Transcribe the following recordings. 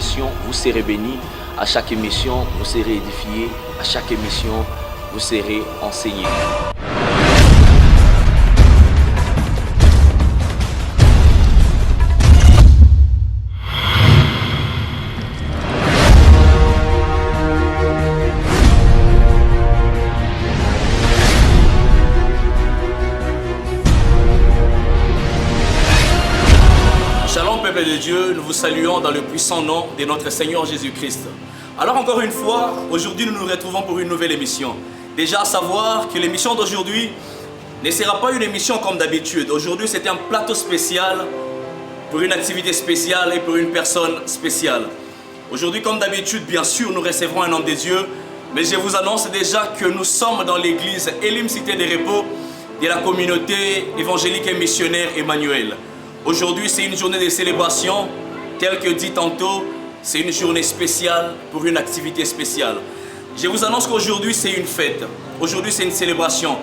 émission, vous serez bénis. À chaque émission, vous serez édifiés. À chaque émission, vous serez enseignés. Shalom peuple de Dieu, nous vous saluons dans le puissant nom de notre Seigneur Jésus-Christ. Alors encore une fois, aujourd'hui nous nous retrouvons pour une nouvelle émission. Déjà à savoir que l'émission d'aujourd'hui ne sera pas une émission comme d'habitude. Aujourd'hui c'est un plateau spécial pour une activité spéciale et pour une personne spéciale. Aujourd'hui comme d'habitude, bien sûr, nous recevrons un homme de Dieu, mais je vous annonce déjà que nous sommes dans l'église Elim Cité des Repos de la communauté évangélique et missionnaire Emmanuel. Aujourd'hui, c'est une journée de célébration, tel que dit tantôt, c'est une journée spéciale pour une activité spéciale. Je vous annonce qu'aujourd'hui, c'est une fête. Aujourd'hui, c'est une célébration.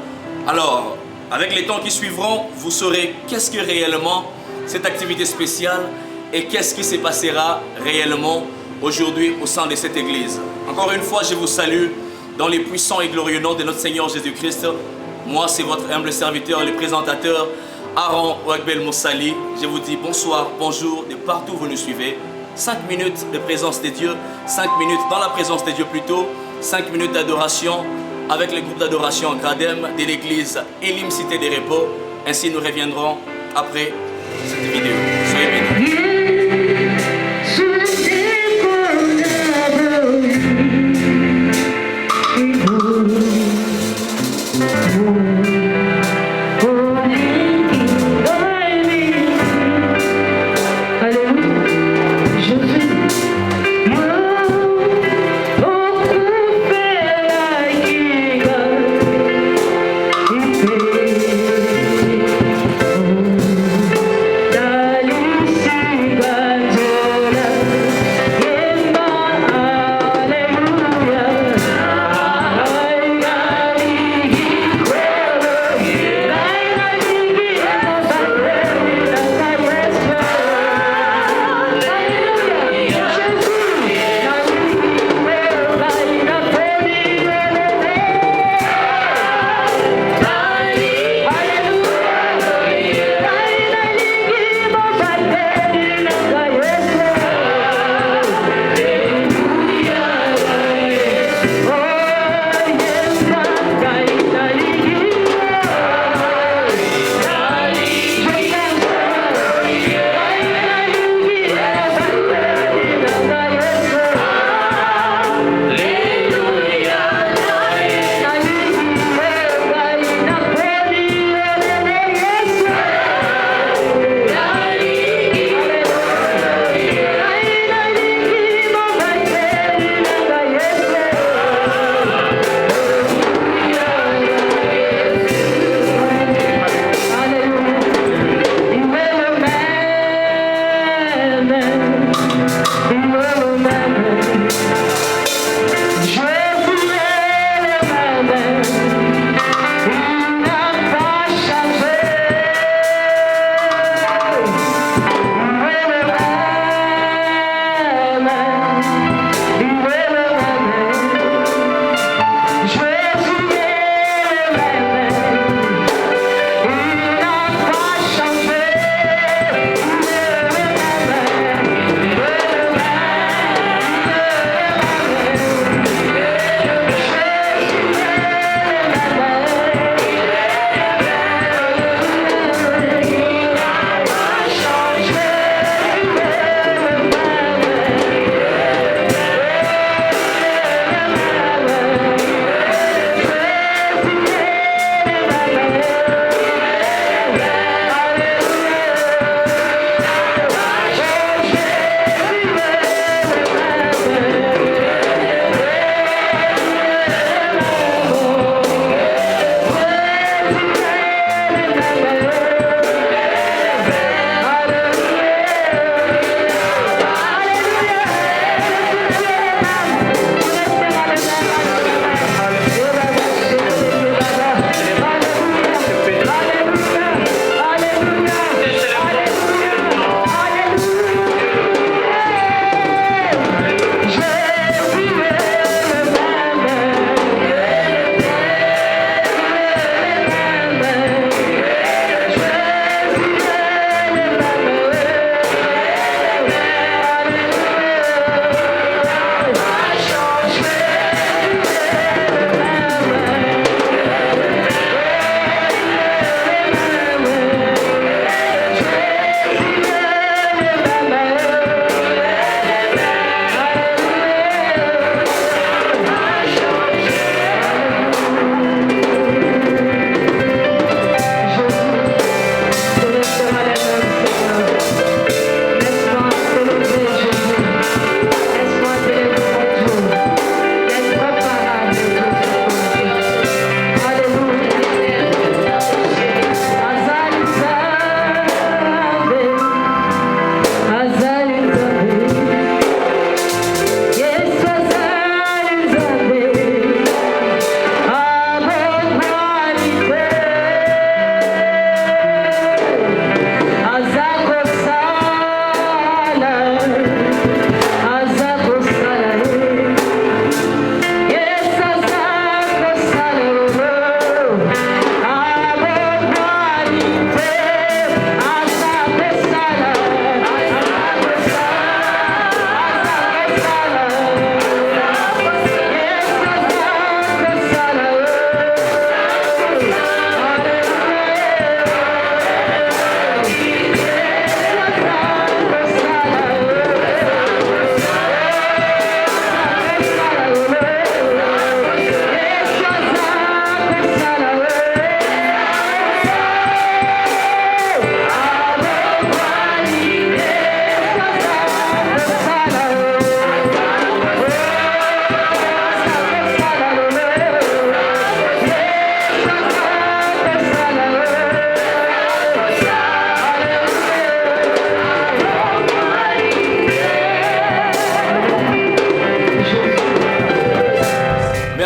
Alors, avec les temps qui suivront, vous saurez qu'est-ce que réellement cette activité spéciale et qu'est-ce qui se passera réellement aujourd'hui au sein de cette église. Encore une fois, je vous salue dans les puissants et glorieux noms de notre Seigneur Jésus-Christ. Moi, c'est votre humble serviteur, le présentateur, Aaron Ouagbel Moussali. Je vous dis bonsoir, bonjour, de partout où vous nous suivez. 5 minutes de présence de Dieu, 5 minutes dans la présence de Dieu plutôt, 5 minutes d'adoration avec le groupe d'adoration Gradem de l'église Elim Cité des Repos. Ainsi nous reviendrons après cette vidéo. Soyez bénis.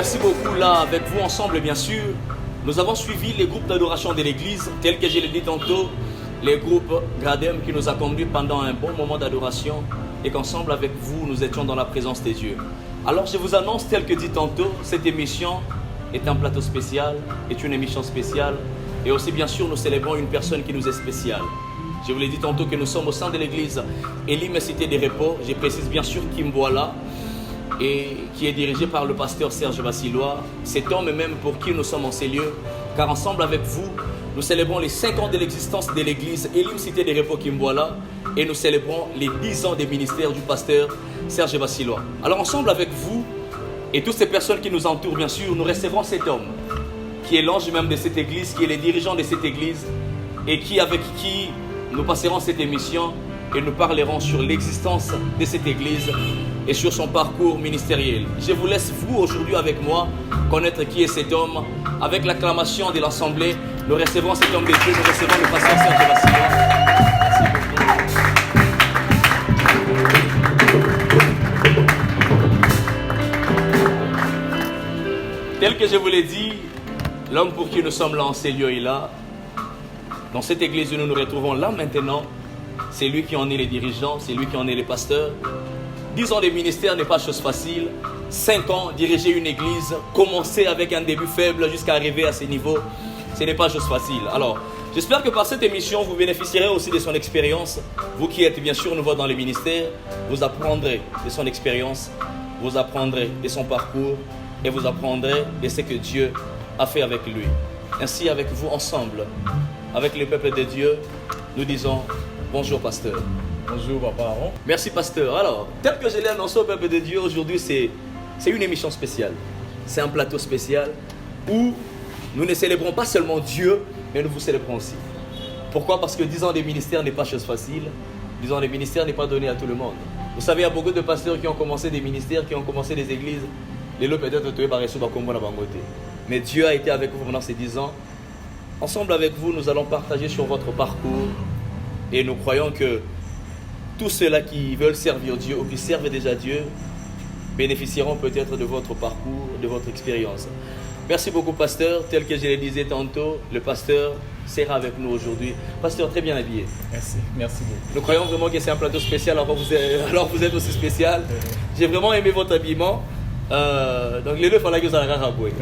merci beaucoup. Là, avec vous ensemble, bien sûr, nous avons suivi les groupes d'adoration de l'église, tels que je l'ai dit tantôt, les groupes Gradem qui nous a conduits pendant un bon moment d'adoration et qu'ensemble avec vous, nous étions dans la présence des dieux. Alors, je vous annonce, tel que dit tantôt, cette émission est un plateau spécial, est une émission spéciale et aussi, bien sûr, nous célébrons une personne qui nous est spéciale. Je vous l'ai dit tantôt que nous sommes au sein de l'église Elim Cité des Repos. Je précise bien sûr Kimboala et qui est dirigé par le pasteur Serge Bassilois. Cet homme même pour qui nous sommes en ces lieux, car ensemble avec vous, nous célébrons les 5 ans de l'existence de l'église Elim Cité des Repos Kimboala et nous célébrons les 10 ans des ministères du pasteur Serge Bassilois. Alors ensemble avec vous et toutes ces personnes qui nous entourent, bien sûr, nous recevrons cet homme qui est l'ange même de cette église, qui est le dirigeant de cette église et avec qui nous passerons cette émission et nous parlerons sur l'existence de cette église et sur son parcours ministériel. Je vous laisse, vous, aujourd'hui avec moi, connaître qui est cet homme. Avec l'acclamation de l'Assemblée, nous recevons cet homme de Dieu, nous recevons le pasteur Serge Bassilois. Merci beaucoup. Tel que je vous l'ai dit, l'homme pour qui nous sommes là en ces lieux est là. Dans cette église où nous nous retrouvons là maintenant, c'est lui qui en est le dirigeant, c'est lui qui en est le pasteur. 10 ans de ministère n'est pas chose facile. 5 ans, diriger une église, commencer avec un début faible jusqu'à arriver à ce niveau, ce n'est pas chose facile. Alors, j'espère que par cette émission, vous bénéficierez aussi de son expérience. Vous qui êtes bien sûr nouveau dans le ministère, vous apprendrez de son expérience, vous apprendrez de son parcours et vous apprendrez de ce que Dieu a fait avec lui. Ainsi, avec vous ensemble, avec le peuple de Dieu, nous disons bonjour pasteur. Bonjour papa Aaron. Merci pasteur. Alors, tel que je l'ai annoncé au peuple de Dieu, aujourd'hui c'est une émission spéciale. C'est un plateau spécial où nous ne célébrons pas seulement Dieu, mais nous vous célébrons aussi. Pourquoi? Parce que 10 ans de ministère n'est pas chose facile. 10 ans de ministère n'est pas donné à tout le monde. Vous savez, il y a beaucoup de pasteurs qui ont commencé des ministères, qui ont commencé des églises. Les lots peut-être tués par Ressoub Bakombo na Bangote. Mais Dieu a été avec vous pendant ces 10 ans. Ensemble avec vous, nous allons partager sur votre parcours et nous croyons que tous ceux-là qui veulent servir Dieu ou qui servent déjà Dieu bénéficieront peut-être de votre parcours, de votre expérience. Merci beaucoup pasteur, tel que je le disais tantôt, le pasteur sera avec nous aujourd'hui. Pasteur très bien habillé. Merci beaucoup. Nous croyons vraiment que c'est un plateau spécial, alors vous êtes aussi spécial. J'ai vraiment aimé votre habillement. Donc les deux fallait que ça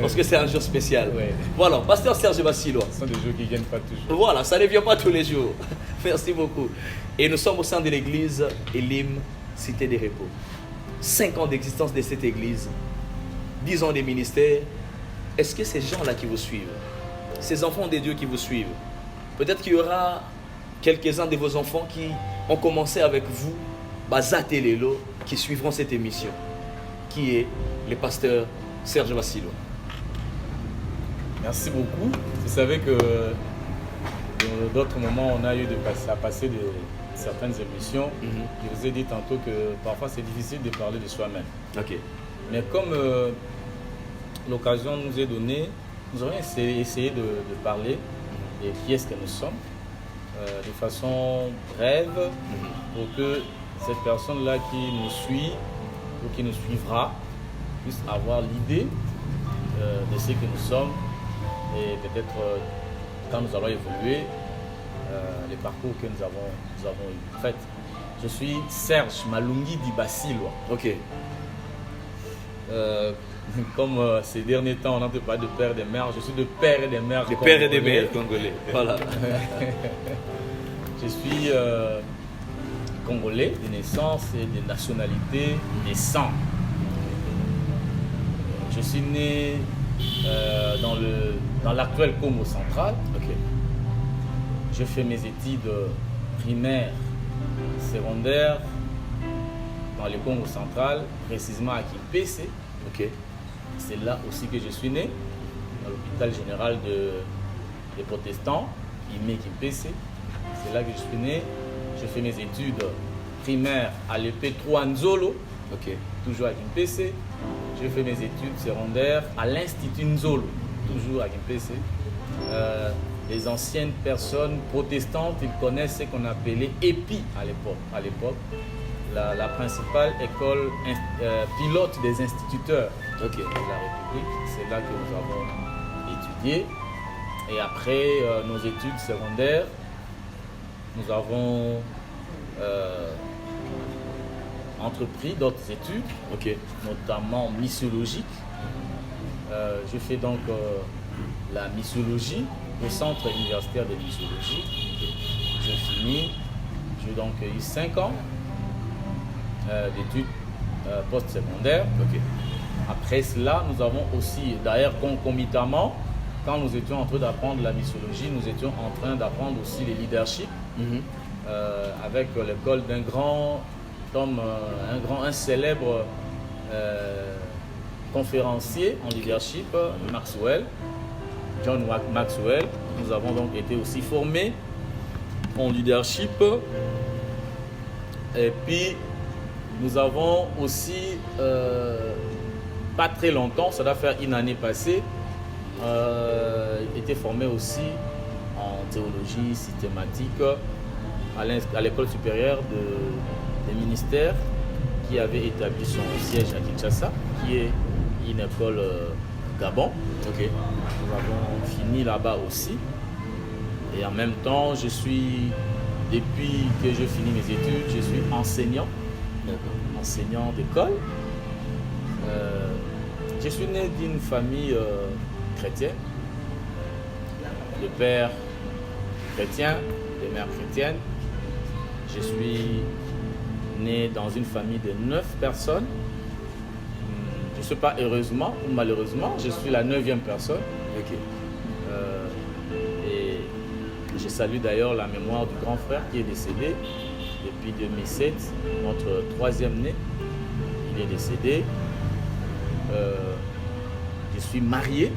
parce que c'est un jour spécial. Ouais. Voilà, pasteur Serge Bassilois. Ce sont des jours qui ne viennent pas toujours. Voilà, ça ne vient pas tous les jours. Merci beaucoup. Et nous sommes au sein de l'église Elim Cité des Repos. 5 ans d'existence de cette église, 10 ans de ministère. Est-ce que ces gens-là qui vous suivent, ces enfants de Dieu qui vous suivent, peut-être qu'il y aura quelques-uns de vos enfants qui ont commencé avec vous, Bazate Lelo, qui suivront cette émission, qui est le pasteur Serge Bassilois. Merci beaucoup. Vous savez que dans d'autres moments, on a eu à passer de certaines émissions. Je vous ai dit tantôt que parfois c'est difficile de parler de soi-même. Ok. Mais comme l'occasion nous est donnée, nous allons essayer de parler de qui est-ce que nous sommes de façon brève pour que cette personne-là qui nous suit ou qui nous suivra puisse avoir l'idée de ce que nous sommes et peut-être quand nous allons évoluer les parcours que nous avons eu. En fait, je suis Serge Malungi Di Bassilois. Ok. Comme ces derniers temps, on entend pas de père et de mère, je suis de père et de mère congolais. Père et de mère congolais. Voilà. Je suis congolais de naissance et de nationalité, de sang. Je suis né dans l'actuel Congo central. Okay. Je fais mes études primaires, secondaires dans le Congo central, précisément à Kimpese. Okay. C'est là aussi que je suis né, à l'hôpital général des protestants, Ime Kimpese. C'est là que je suis né. Je fais mes études primaires à l'EP3 Nzolo, okay. Toujours à Kimpese. Je fais mes études secondaires à l'Institut Nzolo, toujours à Kimpese. Les anciennes personnes protestantes, ils connaissent ce qu'on appelait EPI à l'époque. la principale école pilote des instituteurs Ok. de la République. C'est là que nous avons étudié. Et après nos études secondaires, nous avons entrepris d'autres études, Ok. notamment missiologiques. Je fais donc la missiologie au centre universitaire de missiologie. Je finis, j'ai donc eu 5 ans d'études post-secondaires. Ok. Après cela, nous avons aussi, d'ailleurs concomitamment, quand nous étions en train d'apprendre la missiologie, nous étions en train d'apprendre aussi le leadership avec l'école d'un grand homme, un célèbre conférencier en leadership, Maxwell, John Maxwell. Nous avons donc été aussi formés en leadership. Et puis, nous avons aussi, pas très longtemps, ça doit faire une année passée, été formés aussi en théologie systématique à l'école supérieure des ministères qui avait établi son siège à Kinshasa, qui est une école Gabon. Ok. Nous avons fini là-bas aussi. Et en même temps, depuis que je finis mes études, je suis enseignant d'école. Je suis né d'une famille chrétienne, de père chrétien, de mère chrétienne. Je suis né dans une famille de 9 personnes. Je ne suis pas heureusement ou malheureusement, je suis la 9e personne. Ok. Et je salue d'ailleurs la mémoire du grand frère qui est décédé depuis 2007, notre 3e né. Il est décédé. Je suis marié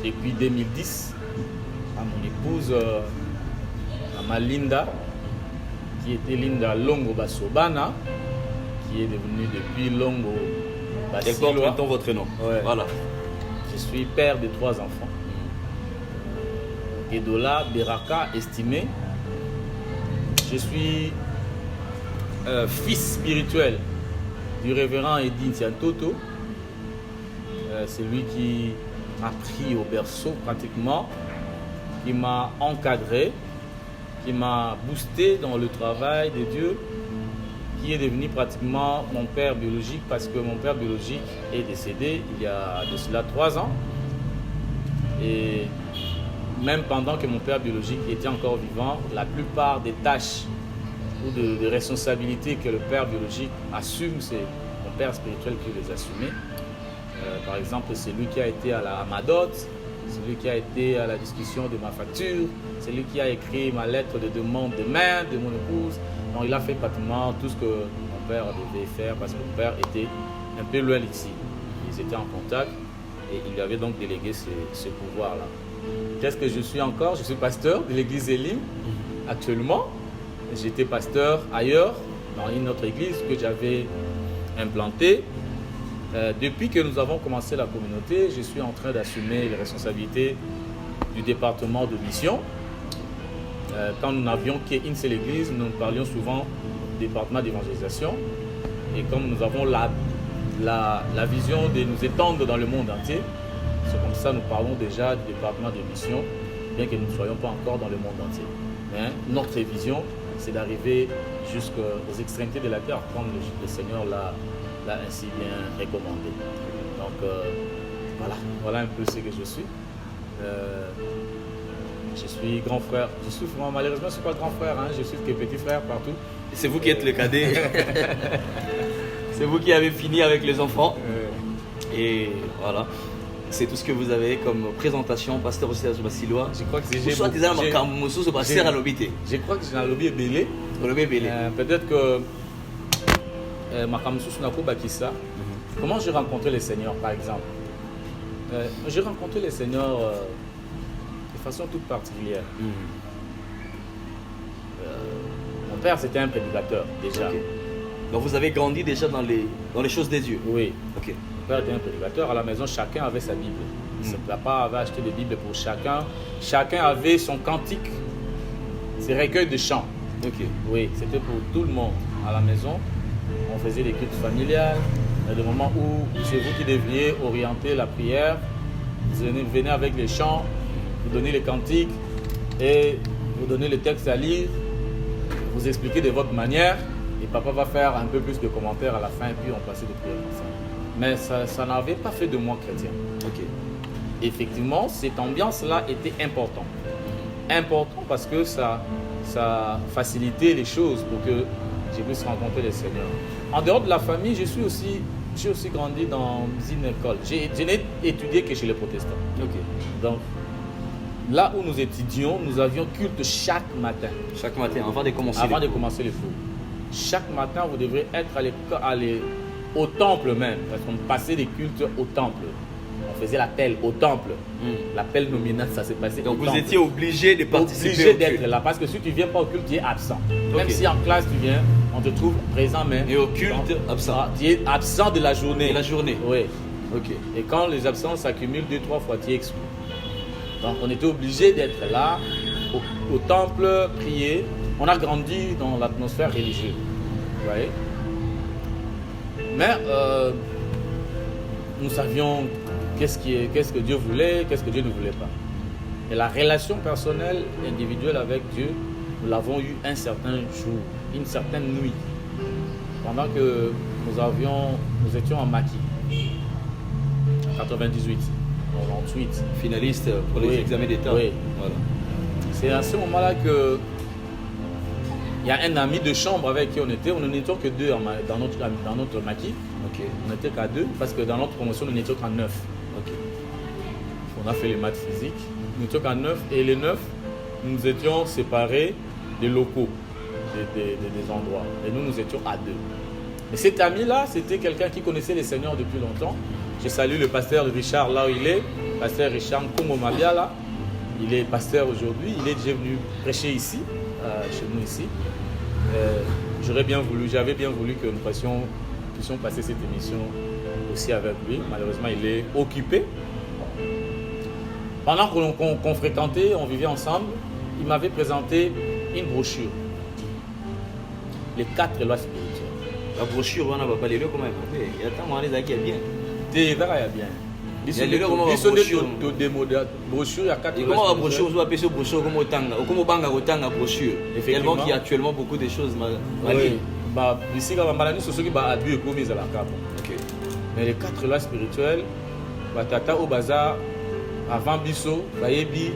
depuis 2010 à mon épouse, à ma Linda, qui était Linda Longo Basobana, qui est devenue depuis Longo D'accord, Basilwa. mettons votre nom. Ouais. Voilà. Je suis père de 3 enfants. Edola Beraka estimé. Je suis fils spirituel du révérend Edin Tiantoto. C'est lui qui m'a pris au berceau pratiquement, qui m'a encadré, qui m'a boosté dans le travail de Dieu, qui est devenu pratiquement mon père biologique parce que mon père biologique est décédé il y a de cela 3 ans. Et même pendant que mon père biologique était encore vivant, la plupart des tâches ou de responsabilités que le père biologique assume, c'est mon père spirituel qui les assumait. Par exemple, c'est lui qui a été à ma dot, c'est lui qui a été à la discussion de ma facture, c'est lui qui a écrit ma lettre de demande de main de mon épouse. Donc il a fait pratiquement tout ce que mon père devait faire parce que mon père était un peu loin d'ici. Ils étaient en contact et il lui avait donc délégué ce pouvoir-là. Qu'est-ce que je suis encore? Je suis pasteur de l'église Elim actuellement. J'étais pasteur ailleurs, dans une autre église que j'avais implantée. Depuis que nous avons commencé la communauté, je suis en train d'assumer les responsabilités du département de mission. Quand nous n'avions qu'une seule église, nous parlions souvent du département d'évangélisation. Et comme nous avons la vision de nous étendre dans le monde entier, c'est comme ça que nous parlons déjà du département de mission, bien que nous ne soyons pas encore dans le monde entier. Mais notre vision, c'est d'arriver jusqu'aux extrémités de la terre, comme le Seigneur l'a ainsi bien recommandé. Donc voilà un peu ce que je suis. Je suis grand frère. Malheureusement, je ne suis pas grand frère, hein. Je suis que petit frère partout. C'est vous qui êtes le cadet. C'est vous qui avez fini avec les enfants. Et voilà. C'est tout ce que vous avez comme présentation, pasteur aussi à Basilwa. Je crois que c'est Je crois que c'est pasteur à l'obité. Je crois que j'ai un lobby belé. Peut-être que Makamusu Sunako Bakissa. Comment j'ai rencontré le Seigneur, par exemple? J'ai rencontré le Seigneur de façon toute particulière. Mon père, c'était un prédicateur déjà. Okay. Donc vous avez grandi déjà dans les choses des dieux. Oui. Okay. Mon père était un prédicateur. À la maison, chacun avait sa Bible. Son papa avait acheté des Bibles pour chacun. Chacun avait son cantique, ses recueils de chants. Ok. Oui, c'était pour tout le monde. À la maison, on faisait des cultes familiales. Il y a des moments où c'est vous qui deviez orienter la prière. Vous venez avec les chants, vous donnez les cantiques et vous donnez le texte à lire, vous expliquez de votre manière et papa va faire un peu plus de commentaires à la fin et puis on passait des prières comme ça. Mais ça n'avait pas fait de moi chrétien. Ok. Effectivement, cette ambiance-là était importante. Important parce que ça facilitait les choses pour que je puisse rencontrer le Seigneur. En dehors de la famille, j'ai aussi grandi dans une école. Je n'ai étudié que chez les protestants. Ok. Donc, là où nous étudions, nous avions culte chaque matin. Chaque matin, avant de commencer. Avant de commencer les cours. Chaque matin, vous devrez être allé au temple même, parce qu'on passait des cultes au temple. On faisait l'appel au temple. L'appel nominal, ça s'est passé Donc au vous temple. étiez obligé de participer Obligé au d'être culte. là, parce que si tu ne viens pas au culte, tu es absent. Même Ok. si en classe tu viens, on te trouve présent, mais Et au culte, absent. Tu es absent de la journée. De la journée. Oui. Ok. Et quand les absences s'accumulent 2-3 fois, tu es exclu. Donc on était obligé d'être là, au temple, prier. On a grandi dans l'atmosphère religieuse. Vous voyez? Mais nous savions qu'est-ce que Dieu voulait, qu'est-ce que Dieu ne voulait pas. Et la relation personnelle, individuelle avec Dieu, nous l'avons eu un certain jour, une certaine nuit. Pendant que nous étions en maquis. En 98, 98. Finaliste pour les Oui. examens d'État. Oui. Voilà. C'est à ce moment-là que il y a un ami de chambre avec qui on était. On n'était que deux dans notre maquis. Ok. On n'était qu'à deux parce que dans notre promotion, nous n'étions qu'à 9. Ok. On a fait les maths physiques. Nous n'étions qu'à 9 et les 9, nous étions séparés des locaux, des endroits. Et nous étions à deux. Mais cet ami-là, c'était quelqu'un qui connaissait les seigneurs depuis longtemps. Je salue le pasteur Richard là où il est, pasteur Richard Nkomo Mabiala. Il est pasteur aujourd'hui, il est déjà venu prêcher ici, chez nous ici. J'avais bien voulu que nous puissions passer cette émission aussi avec lui. Malheureusement, il est occupé. Pendant qu'on fréquentait, on vivait ensemble, il m'avait présenté une brochure. Les 4 lois spirituelles. La brochure, on n'a pas parlé de comment elle fait. Il y a tant de gens qui est bien. T'es verra bien. Il y a des brochure. Brochure, il y a 4 Et comment la brochure, vous appelez ce brochure comme autant, comment banga autant la brochure. Effectivement, il y a actuellement beaucoup de choses. Oui. Ici, quand on a dit ceux qui ont abus et commis à la cape. Ok. Mais les 4 lois spirituelles, Tata au bazar, avant Bisso, Bayebi,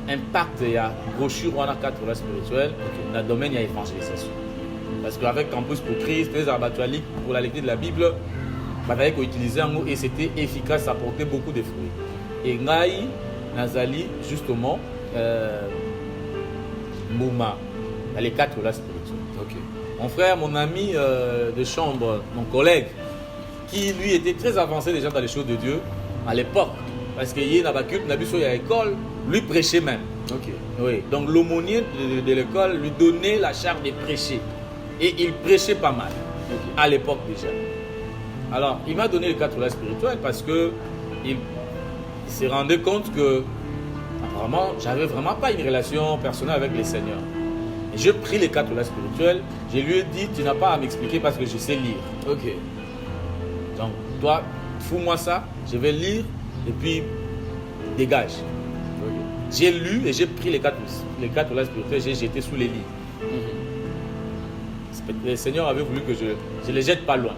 impact, il y a brochure, on a 4 lois spirituelles, dans le domaine, il y a évangélisation. Parce qu'avec Campus pour Christ, les abattoirs pour la lecture de la Bible, on utilisé un mot et c'était efficace, ça portait beaucoup de fruits. Et Ngaï, Nazali, justement, Mouma, dans les 4 lois spirituelles. Ok. Mon frère, mon ami de chambre, mon collègue, qui lui était très avancé déjà dans les choses de Dieu à l'époque, parce qu'il y a une culte, il y a l'école, lui prêchait même. Ok. Oui. Donc l'aumônier de l'école lui donnait la charge de prêcher. Et il prêchait pas mal, à l'époque déjà. Alors, il m'a donné les 4 lois spirituelles parce que il s'est rendu compte que apparemment, j'avais vraiment pas une relation personnelle avec les seigneurs. Et j'ai pris les 4 lois spirituelles, je lui ai dit, tu n'as pas à m'expliquer parce que je sais lire. Ok. Donc, toi, fous-moi ça, je vais lire et puis dégage. Okay. J'ai lu et j'ai pris les 4 lois spirituelles, j'ai jeté sous les lits. Le Seigneur avait voulu que je les jette pas loin.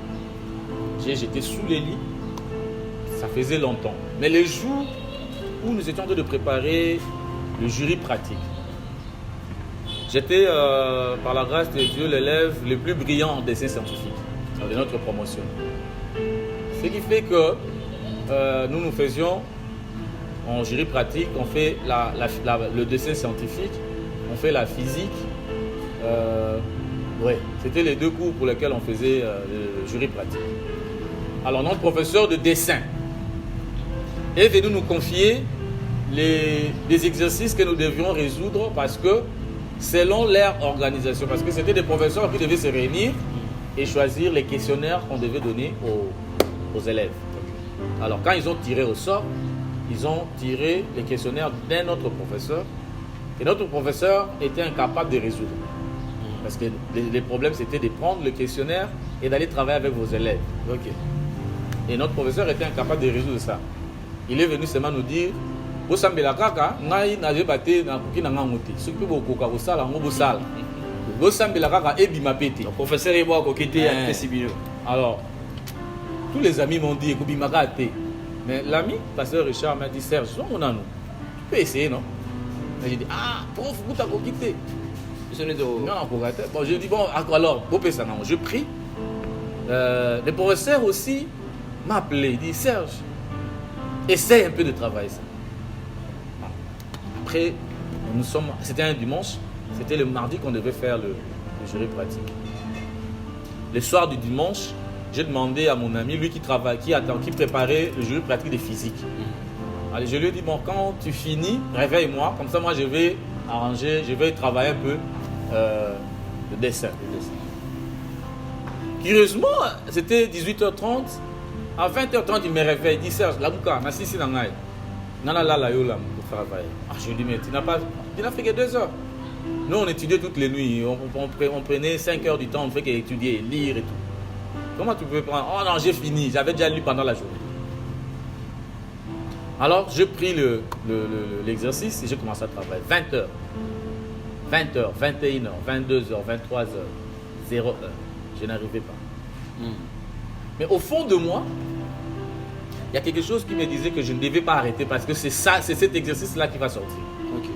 J'ai jeté sous les lits, ça faisait longtemps. Mais les jours où nous étions en train de préparer le jury pratique, j'étais, par la grâce de Dieu, l'élève le plus brillant en dessin scientifique de notre promotion. Ce qui fait que nous faisions en jury pratique, on fait le dessin scientifique, on fait la physique. Oui, c'était les 2 cours pour lesquels on faisait le jury pratique. Alors notre professeur de dessin est venu nous confier les exercices que nous devions résoudre parce que selon leur organisation, parce que c'était des professeurs qui devaient se réunir et choisir les questionnaires qu'on devait donner aux élèves. Alors quand ils ont tiré au sort, ils ont tiré les questionnaires d'un autre professeur Et notre professeur était incapable de résoudre. Parce que les problèmes, c'était de prendre le questionnaire et d'aller travailler avec vos élèves. Ok. Et notre professeur était incapable de résoudre ça. Il est venu seulement nous dire bosambela kaka ngai nazebate na kuki na ngamuti soki bokoka kosala ngo bosala bosambela kaka ebima pete. Le professeur est bon à coqueter à Tessibino. Alors tous les amis m'ont dit ekobimaka te. Mais l'ami pasteur Richard m'a dit Serge on a nous tu peux essayer non. Mais j'ai dit ah prof kuta kokite. Non, bon, je dis bon alors je prie. Le professeur aussi m'a appelé, il dit Serge, essaye un peu de travailler ça. Après, c'était un dimanche, c'était le mardi qu'on devait faire le jury pratique. Le soir du dimanche, j'ai demandé à mon ami, lui qui préparait le jury pratique de physique. Allez, je lui ai dit bon, quand tu finis, réveille-moi, comme ça moi je vais arranger, je vais travailler un peu le dessin. Curieusement, c'était 18h30. À 20h30, il me réveille. Il dit Serge, la bouka, na sisi nangai. Nana la yola pour travailler. Ah, je lui dis mais tu n'as fait que 2 heures. Nous on étudiait toutes les nuits. On prenait 5 heures du temps, on fait qu'étudier, lire et tout. Comment tu peux prendre? Oh non, j'ai fini. J'avais déjà lu pendant la journée. Alors, j'ai pris l'exercice et j'ai commencé à travailler. 20h. 20h, 21h, 22h, 23h, 0h. Je n'arrivais pas. Mais au fond de moi, il y a quelque chose qui me disait que je ne devais pas arrêter parce que c'est cet exercice-là qui va sortir. Okay.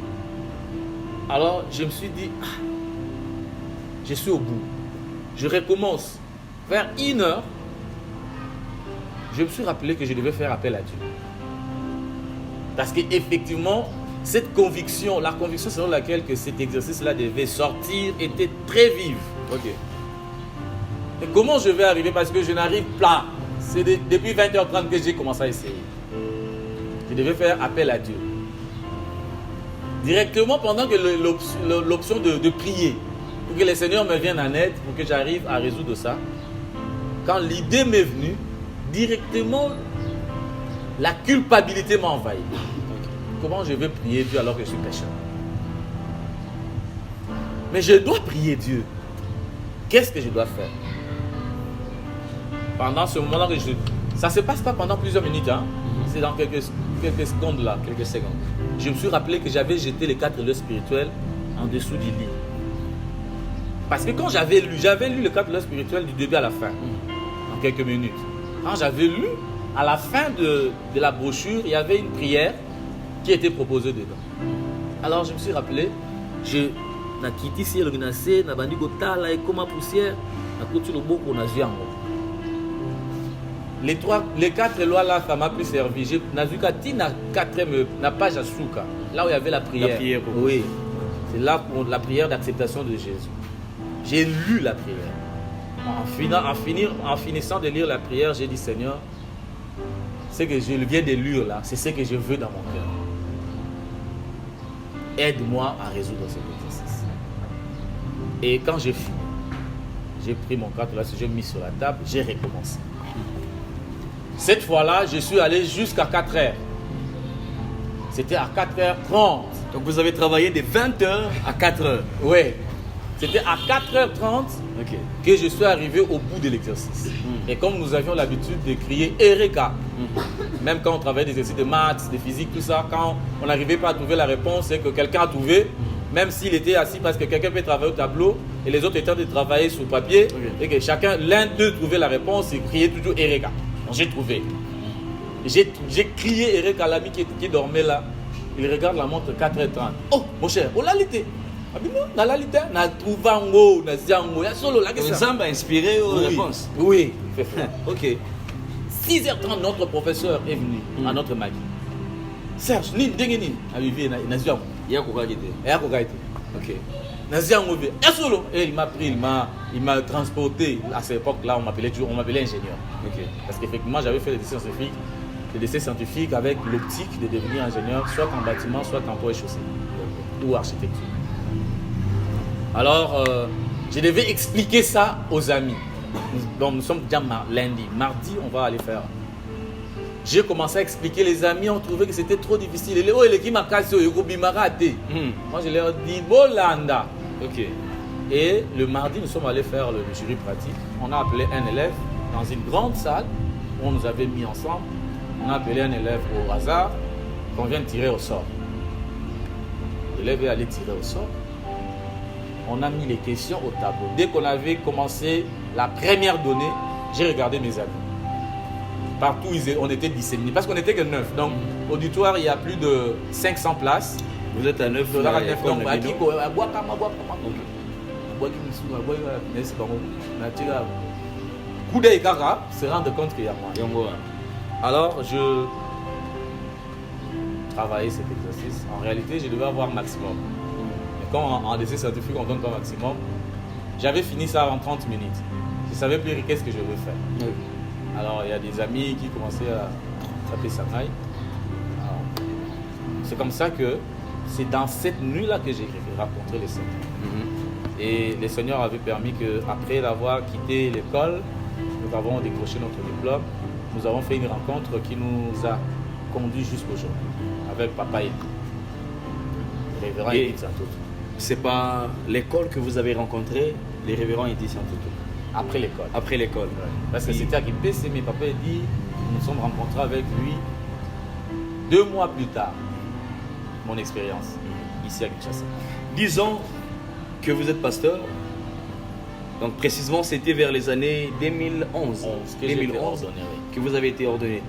Alors, je me suis dit, je suis au bout. Je recommence. Vers 1h, je me suis rappelé que je devais faire appel à Dieu. Parce qu'effectivement, cette conviction, la conviction selon laquelle que cet exercice-là devait sortir était très vive. Ok. Et comment je vais arriver? Parce que je n'arrive pas. C'est depuis 20h30 que j'ai commencé à essayer. Je devais faire appel à Dieu. Directement pendant que l'option de prier, pour que le Seigneur me vienne en aide, pour que j'arrive à résoudre ça, quand l'idée m'est venue, directement, la culpabilité m'a envahi. Comment je vais prier Dieu alors que je suis pécheur? Mais je dois prier Dieu. Qu'est-ce que je dois faire? Pendant ce moment-là, ça ne se passe pas pendant plusieurs minutes. Hein? C'est dans quelques secondes là. Quelques secondes. Je me suis rappelé que j'avais jeté les 4 leçons spirituelles en dessous du lit. Parce que quand j'avais lu les 4 leçons spirituelles du début à la fin, en quelques minutes. Quand j'avais lu, à la fin de la brochure, il y avait une prière qui était proposée dedans. Alors je me suis rappelé, je na quitté si l'organisé, na bandi kotala et comme poussière, na côté le beaucoup na vu en les 4 lois là, ça m'a plus servi. Je n'ai vu qu'à Tina 4 na page à Souka, là où il y avait la prière. La prière oui, c'est là pour la prière d'acceptation de Jésus. J'ai lu la prière. En finissant de lire la prière, j'ai dit Seigneur, ce que je viens de lire là, c'est ce que je veux dans mon cœur. Aide-moi à résoudre cet exercice. Et quand j'ai fini, j'ai pris mon carton là, j'ai mis sur la table, j'ai recommencé. Cette fois-là, je suis allé jusqu'à 4h. C'était à 4h30. Donc vous avez travaillé de 20h à 4h. Oui. C'était à 4h30 que je suis arrivé au bout de l'exercice. Et comme nous avions l'habitude de crier Eureka, même quand on travaillait des exercices de maths, de physique, tout ça, quand on n'arrivait pas à trouver la réponse, c'est que quelqu'un a trouvé, même s'il était assis parce que quelqu'un peut travailler au tableau et les autres étaient en train de travailler sur papier, et que l'un d'eux trouvait la réponse et criait toujours Eureka. Donc j'ai trouvé. J'ai crié Eureka à l'ami qui dormait là. Il regarde la montre 4h30. Oh mon cher, on l'a lité. Na la lité, na trouvango, na ziango, ya solo la question. Ça m'a inspiré aux réponses. Oui. Ok. 6h30, notre professeur est venu à notre magi. Serge, ni dengeni, arrivé na ziango. Il y a quoi qui était? Il y a quoi qui était? Ok. Na ziango, ya solo. Et il m'a pris, il m'a transporté. À cette époque-là, on m'appelait ingénieur. Ok. Parce qu'effectivement, j'avais fait des essais scientifiques avec l'optique de devenir ingénieur, soit en bâtiment, soit en pont et chaussée, ou architecture. Alors, je devais expliquer ça aux amis. Donc, nous sommes déjà lundi. Mardi, on va aller faire J'ai commencé à expliquer, les amis ont trouvé que c'était trop difficile. Moi, je leur dis, Bolanda. Ok. Et le mardi, nous sommes allés faire le jury pratique. On a appelé un élève dans une grande salle où on nous avait mis ensemble. On a appelé un élève au hasard qu'on vient de tirer au sort. L'élève est allé tirer au sort. On a mis les questions au tableau. Dès qu'on avait commencé la première donnée, j'ai regardé mes amis. Partout, on était disséminés parce qu'on n'était que 9. Donc, auditoire, il y a plus de 500 places. Vous êtes à 9 dollars à 9. Donc, coup d'œil, se rendre compte qu'il y a moi. Alors, je travaillais cet exercice. En réalité, je devais avoir maximum. Mais quand en essai scientifique, on ne donne pas maximum, j'avais fini ça en 30 minutes. Je ne savais plus qu'est-ce que je veux faire. Oui. Alors, il y a des amis qui commençaient à taper sa maille. C'est comme ça que c'est dans cette nuit-là que j'ai rencontré le Seigneur. Et le Seigneur avait permis qu'après avoir quitté l'école, nous avons décroché notre diplôme. Nous avons fait une rencontre qui nous a conduits jusqu'aujourd'hui avec Papa Eddy. Le révérend Eddy Santoto. C'est pas l'école que vous avez rencontré, les révérends Eddy Santoto? Après l'école. Après l'école. Ouais. Parce que c'était à Kimpese, mais Papa Eddy, nous nous sommes rencontrés avec lui 2 mois plus tard. Mon expérience ici à Kinshasa. Disons que vous êtes pasteur. Donc précisément, c'était vers les années 2011 que vous avez été ordonné.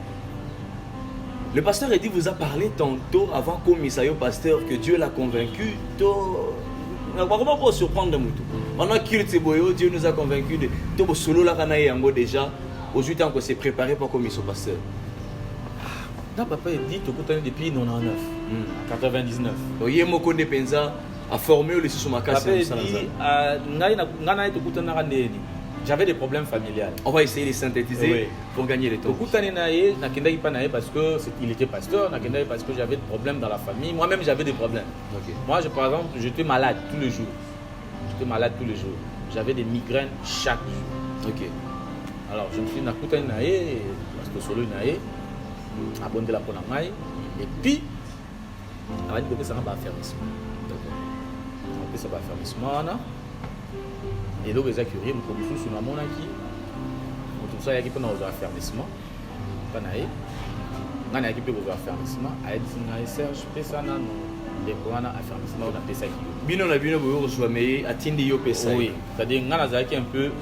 Le pasteur Eddy vous a parlé tantôt avant qu'on au pasteur que Dieu l'a convaincu. Comment pour surprendre Moutou? Pendant qu'il Dieu nous a convaincu de tout solo la déjà. Aujourd'hui, on s'est préparé pour commis au pasteur. Non, Papa Eddy, tu as depuis 99, 99. Oui, mon connaît Penza a formé le sous ma casse. J'avais des problèmes familiales. On va essayer de synthétiser pour gagner le temps. Parce qu'il était pasteur, parce que j'avais des problèmes dans la famille. Moi-même, j'avais des problèmes. Okay. Moi, par exemple, j'étais malade tous les jours. J'avais des migraines chaque jour. Ok. Alors, je me suis dit, parce que solo naé, abonné la ponamai, et puis, on a dit que ça va faire affermissement. D'accord. Ça va faire affermissement. Et donc, les accuriers, nous sommes sur la monarchie. Tout ça, il y a qui peut nous affermissement. Pas naé. On a qui peut nous affermissement. A dit, Serge, Pessana, nous découvrons affermissement, on a Pessa qui. Bino na bino boyo rejoindre atindi yo Pessa. Oui. C'est-à-dire, on a un peu,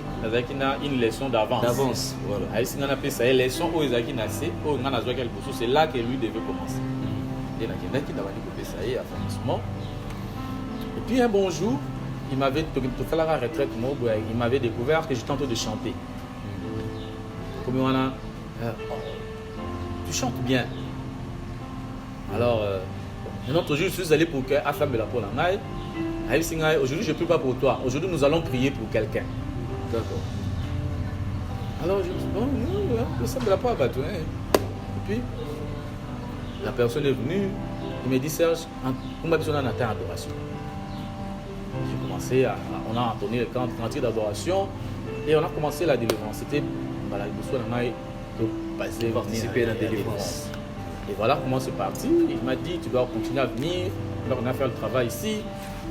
une leçon d'avance. D'avance, voilà. A dit, on a Pessa, une leçon où les acquis naissent, où on a quelque chose, c'est là que lui devait commencer. Et là, il y a qui d'abord dit Pessa, affermissement. Et puis, un bon jour, il m'avait fait la retraite, il m'avait découvert que j'étais en train de chanter. Comme on a, tu chantes bien. Alors, un autre jour, je suis allé pour qu'à flamme la pour la maille. Aujourd'hui, je ne prie pas pour toi. Aujourd'hui, nous allons prier pour quelqu'un. D'accord. Alors, je me suis dit, non, ça ne me l'a pas abattu. Et puis, la personne est venue, il m'a dit, Serge, on m'a besoin d'un atteint adoration. J'ai commencé on a entonné le cantique d'adoration et on a commencé la délivrance. C'était de participer à la délivrance. Et voilà comment c'est parti. Il m'a dit, tu dois continuer à venir, on a fait le travail ici,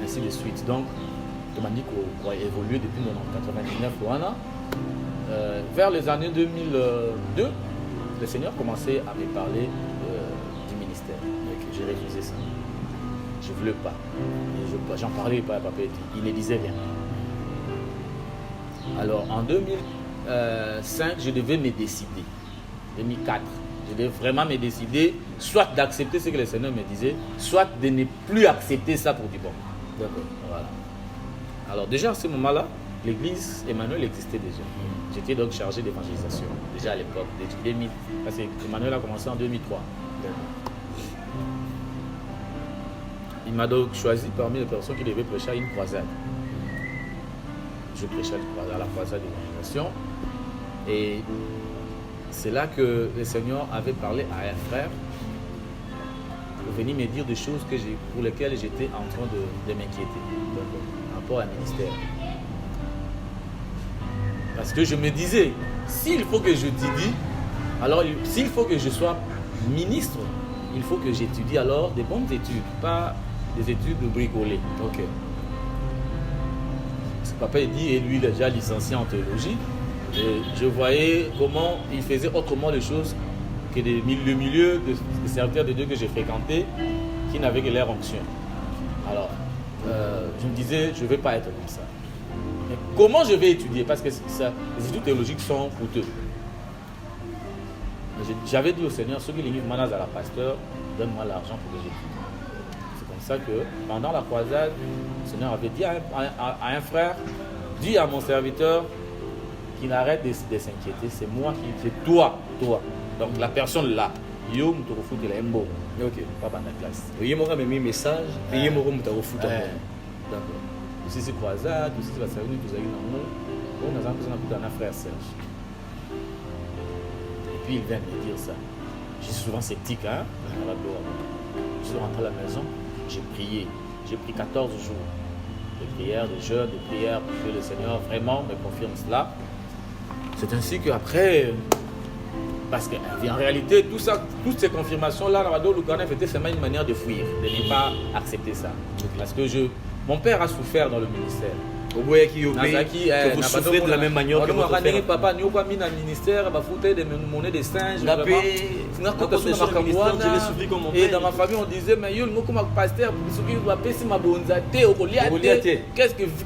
ainsi de suite. Donc, il m'a dit qu'on va évoluer depuis 1999. Vers les années 2002, le Seigneur commençait à me parler du ministère. J'ai refusé ça. Je ne voulais pas. J'en parlais pas à Papa Eddy. Il ne disait rien. Alors en 2005, je devais me décider. 2004, je devais vraiment me décider, soit d'accepter ce que le Seigneur me disait, soit de ne plus accepter ça pour du bon. D'accord. Voilà. Alors déjà à ce moment-là, l'église Emmanuel existait déjà. J'étais donc chargé d'évangélisation, déjà à l'époque, depuis 2000. Parce que Emmanuel a commencé en 2003. D'accord. Il m'a donc choisi parmi les personnes qui devaient prêcher à une croisade. Je prêchais à la croisade d'évangélisation. Et c'est là que le Seigneur avait parlé à un frère pour venir me dire des choses pour lesquelles j'étais en train de m'inquiéter par rapport à un ministère. Parce que je me disais, s'il faut que je dédie, Alors, s'il faut que je sois ministre, il faut que j'étudie alors des bonnes études, pas des études de bricolées. Ok. Parce que papa il dit, et lui il est déjà licencié en théologie, et je voyais comment il faisait autrement les choses que le milieu des serviteurs de Dieu que j'ai fréquenté, qui n'avaient que leur onction. Alors, je me disais, je ne vais pas être comme ça. Mais comment je vais étudier? Parce que les études théologiques sont coûteux. J'avais dit au Seigneur, ceux qui lignent manas à la pasteur, donne-moi l'argent pour que j'étudie. C'est comme ça que pendant la croisade, le Seigneur avait dit à un frère, dis à mon serviteur qu'il arrête de s'inquiéter, c'est moi qui, c'est toi. Donc la personne là, yo me trouve il est un bon. Ok. Pas dans la classe. Il y a un message, et il y a un foot. D'accord. Aussi c'est croisade, aussi c'est la cérémonie, tout ça, on a un frère Serge. Et puis il vient me dire ça. Je suis souvent sceptique, hein. Je suis rentré à la maison, j'ai prié. J'ai pris 14 jours de prière, de jeûne, de prière pour que le Seigneur vraiment me confirme cela. C'est ainsi qu'après, parce qu'en réalité, toutes ces confirmations-là, c'était seulement une manière de fuir, de ne pas accepter ça. Parce que mon père a souffert dans le ministère. Au bout que vous souffrez de la même manière que votre père. Papa, nous avons mis dans le ministère, il faut des monnaies de singes. Et dans ma famille, on disait, mais yo, nous comme pasteur,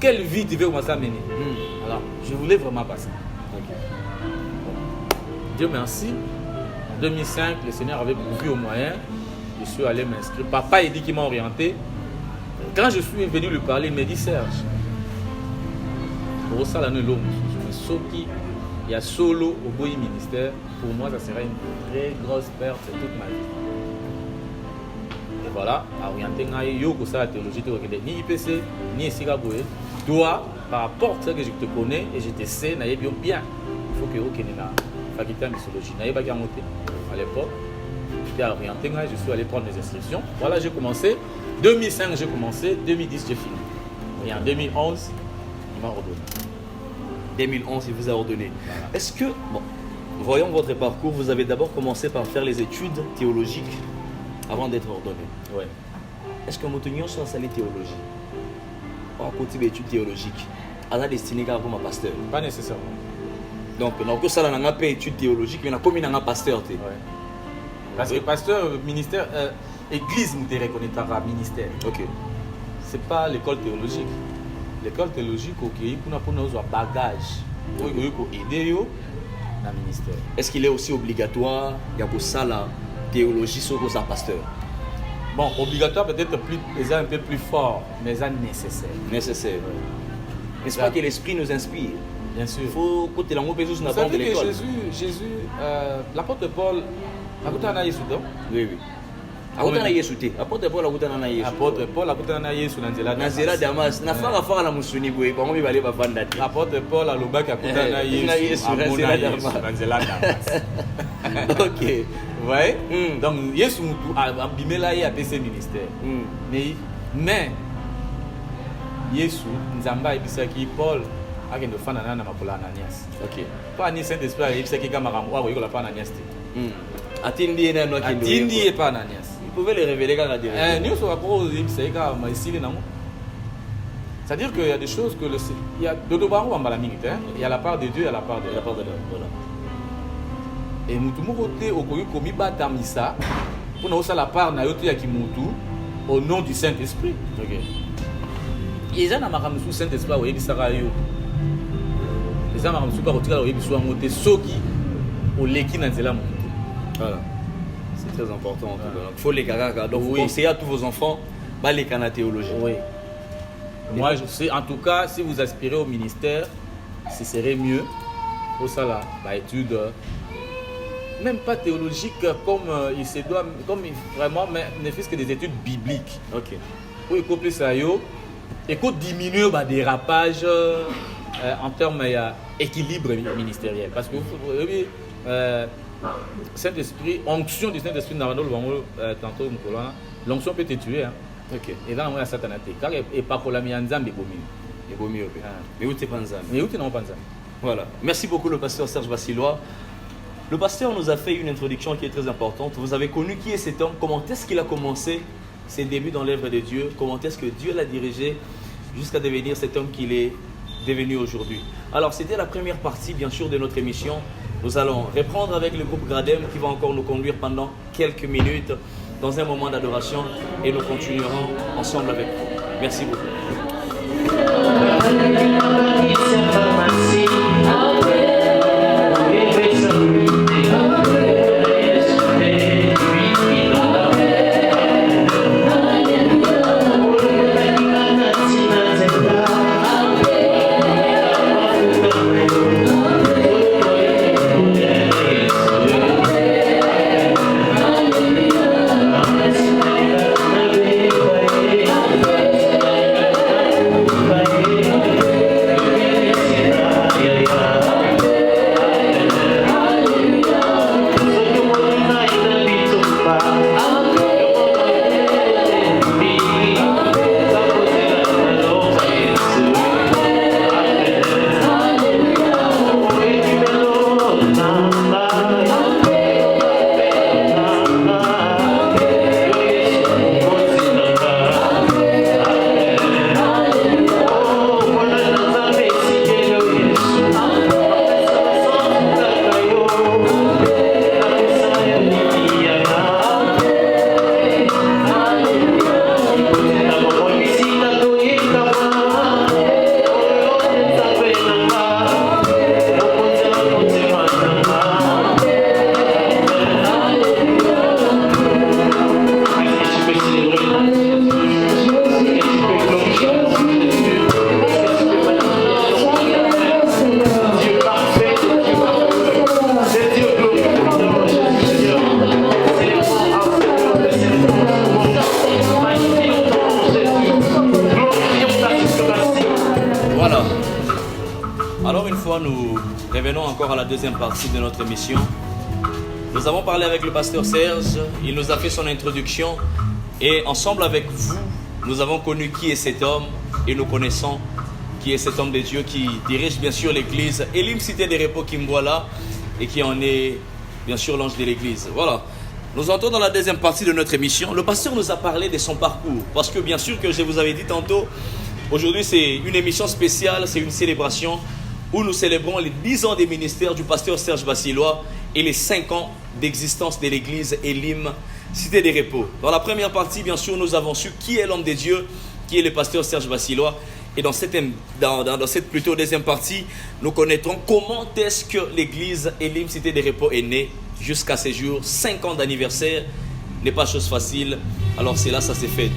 quelle vie tu veux commencer à mener? Alors, je voulais vraiment passer. Dieu merci. En 2005, le Seigneur avait pourvu aux moyens. Je suis allé m'inscrire. Papa, il dit qu'il m'a orienté. Quand je suis venu lui parler, il m'a dit, Serge, pour ça, je me sauve il y a solo au bout du ministère. Pour moi, ça serait une très grosse perte de toute ma vie. Et voilà, à orienter, yo, ça la théologie, ni IPC, ni Sigaboué. Toi, par rapport à ce que je te connais et je te sais, bien, il faut que vous ayez faculté en mythologie. À l'époque, j'étais orienté, je suis allé prendre mes inscriptions. Voilà, j'ai commencé. 2005, j'ai commencé. 2010, j'ai fini. Et en 2011, il m'a ordonné. 2011, il vous a ordonné. Voilà. Est-ce que, bon, voyons votre parcours, vous avez d'abord commencé par faire les études théologiques avant d'être ordonné. Oui. Est-ce que Moutonion sur la salle théologie, en côté d'études théologiques, à la destinée comme un pasteur? Pas nécessairement. Donc, on a ça n'a pas études théologiques, mais on a comme un pasteur. Ouais. Parce que pasteur, ministère, église nous te reconnaîtra ministère. Ok. C'est pas l'école théologique. L'école théologique, ok, pour nous avoir bagage, pour aider yo dans le ministère. Est-ce qu'il est aussi obligatoire pour ça la théologie sur un pasteur? Bon, obligatoire peut-être un peu plus fort, mais ça nécessaire. Nécessaire. Ouais. N'est-ce pas que l'esprit nous inspire? Bien sûr. Il faut côté l'angle Jésus n'a pas de l'école. Jésus, l'apôtre Paul, a Jésus. Oui. Apôtre Yesu te. Apôtre Paul akutana na Yesu. Apôtre Paul akutana na Yesu na nzela Damas. Na fara na musuni boye bango bibale bavanda te. Apôtre Paul alobaki akutana na Yesu na nzela Damas. OK. Ouais. Donc Yesu mutu abimela ye apese ministère. Mais Yesu nzamba ebisaki Paul akende fanana na makola Ananias. OK. Pas ni Saint-Esprit ebisaki kama makambo ako yokola pa Ananias te. Atindi na no akinde. Atindi pa Ananias. Vous pouvez les révéler quand direct. C'est-à-dire qu'il y a des choses que il y a de Dobarou en Balamite, il y a la part de Dieu, il y a la part de l'homme. Voilà. Et nous tout côté au komi batamisa pour nous ça la part na yote ya kimutu au nom du Saint-Esprit. OK. Les gens na makamusu Saint-Esprit wa yebisaka yo. Les gens makamusu ba kotika wa yebisu ngote soki o leki na nzela mutu. Voilà. C'est très important. Il faut les caraca. Donc, vous conseillez à tous vos enfants les canaux théologie. Oui. Moi, je sais, en tout cas, si vous aspirez au ministère, ce serait mieux pour ça là, études, même pas théologiques comme il se doit, comme vraiment, mais ne fût-ce que des études bibliques. OK. Pour écouter ça, et qu'on diminue le dérapage en termes d'équilibre ministériel. Parce que Saint-Esprit, onction du Saint-Esprit, tantôt l'onction peut te tuer. OK. Et là, on a Satan. Car et pas pour la mianzambe et bomi. Mais où t'es pas nzambe? Mais où t'es non pas nzambe? Voilà. Merci beaucoup le pasteur Serge Bassilois. Le pasteur nous a fait une introduction qui est très importante. Vous avez connu qui est cet homme, comment est-ce qu'il a commencé ses débuts dans l'œuvre de Dieu, comment est-ce que Dieu l'a dirigé jusqu'à devenir cet homme qu'il est devenu aujourd'hui. Alors, c'était la première partie, bien sûr, de notre émission. Nous allons reprendre avec le groupe Gradem qui va encore nous conduire pendant quelques minutes dans un moment d'adoration et nous continuerons ensemble avec vous. Merci beaucoup. Revenons encore à la deuxième partie de notre émission. Nous avons parlé avec le pasteur Serge, il nous a fait son introduction et ensemble avec vous, nous avons connu qui est cet homme et nous connaissons qui est cet homme de Dieu qui dirige bien sûr l'église Elim Cité des Repos Kimboala et qui en est bien sûr l'ange de l'église. Voilà, nous entrons dans la deuxième partie de notre émission. Le pasteur nous a parlé de son parcours parce que bien sûr que je vous avais dit tantôt, aujourd'hui c'est une émission spéciale, c'est une célébration où nous célébrons les 10 ans des ministères du pasteur Serge Bassilois et les 5 ans d'existence de l'église Elim Cité des Repos. Dans la première partie, bien sûr, nous avons su qui est l'homme de Dieu, qui est le pasteur Serge Bassilois. Et dans cette plutôt deuxième partie, nous connaîtrons comment est-ce que l'église Elim Cité des Repos est née jusqu'à ces jours. 5 ans d'anniversaire n'est pas chose facile, alors c'est là ça s'est fait.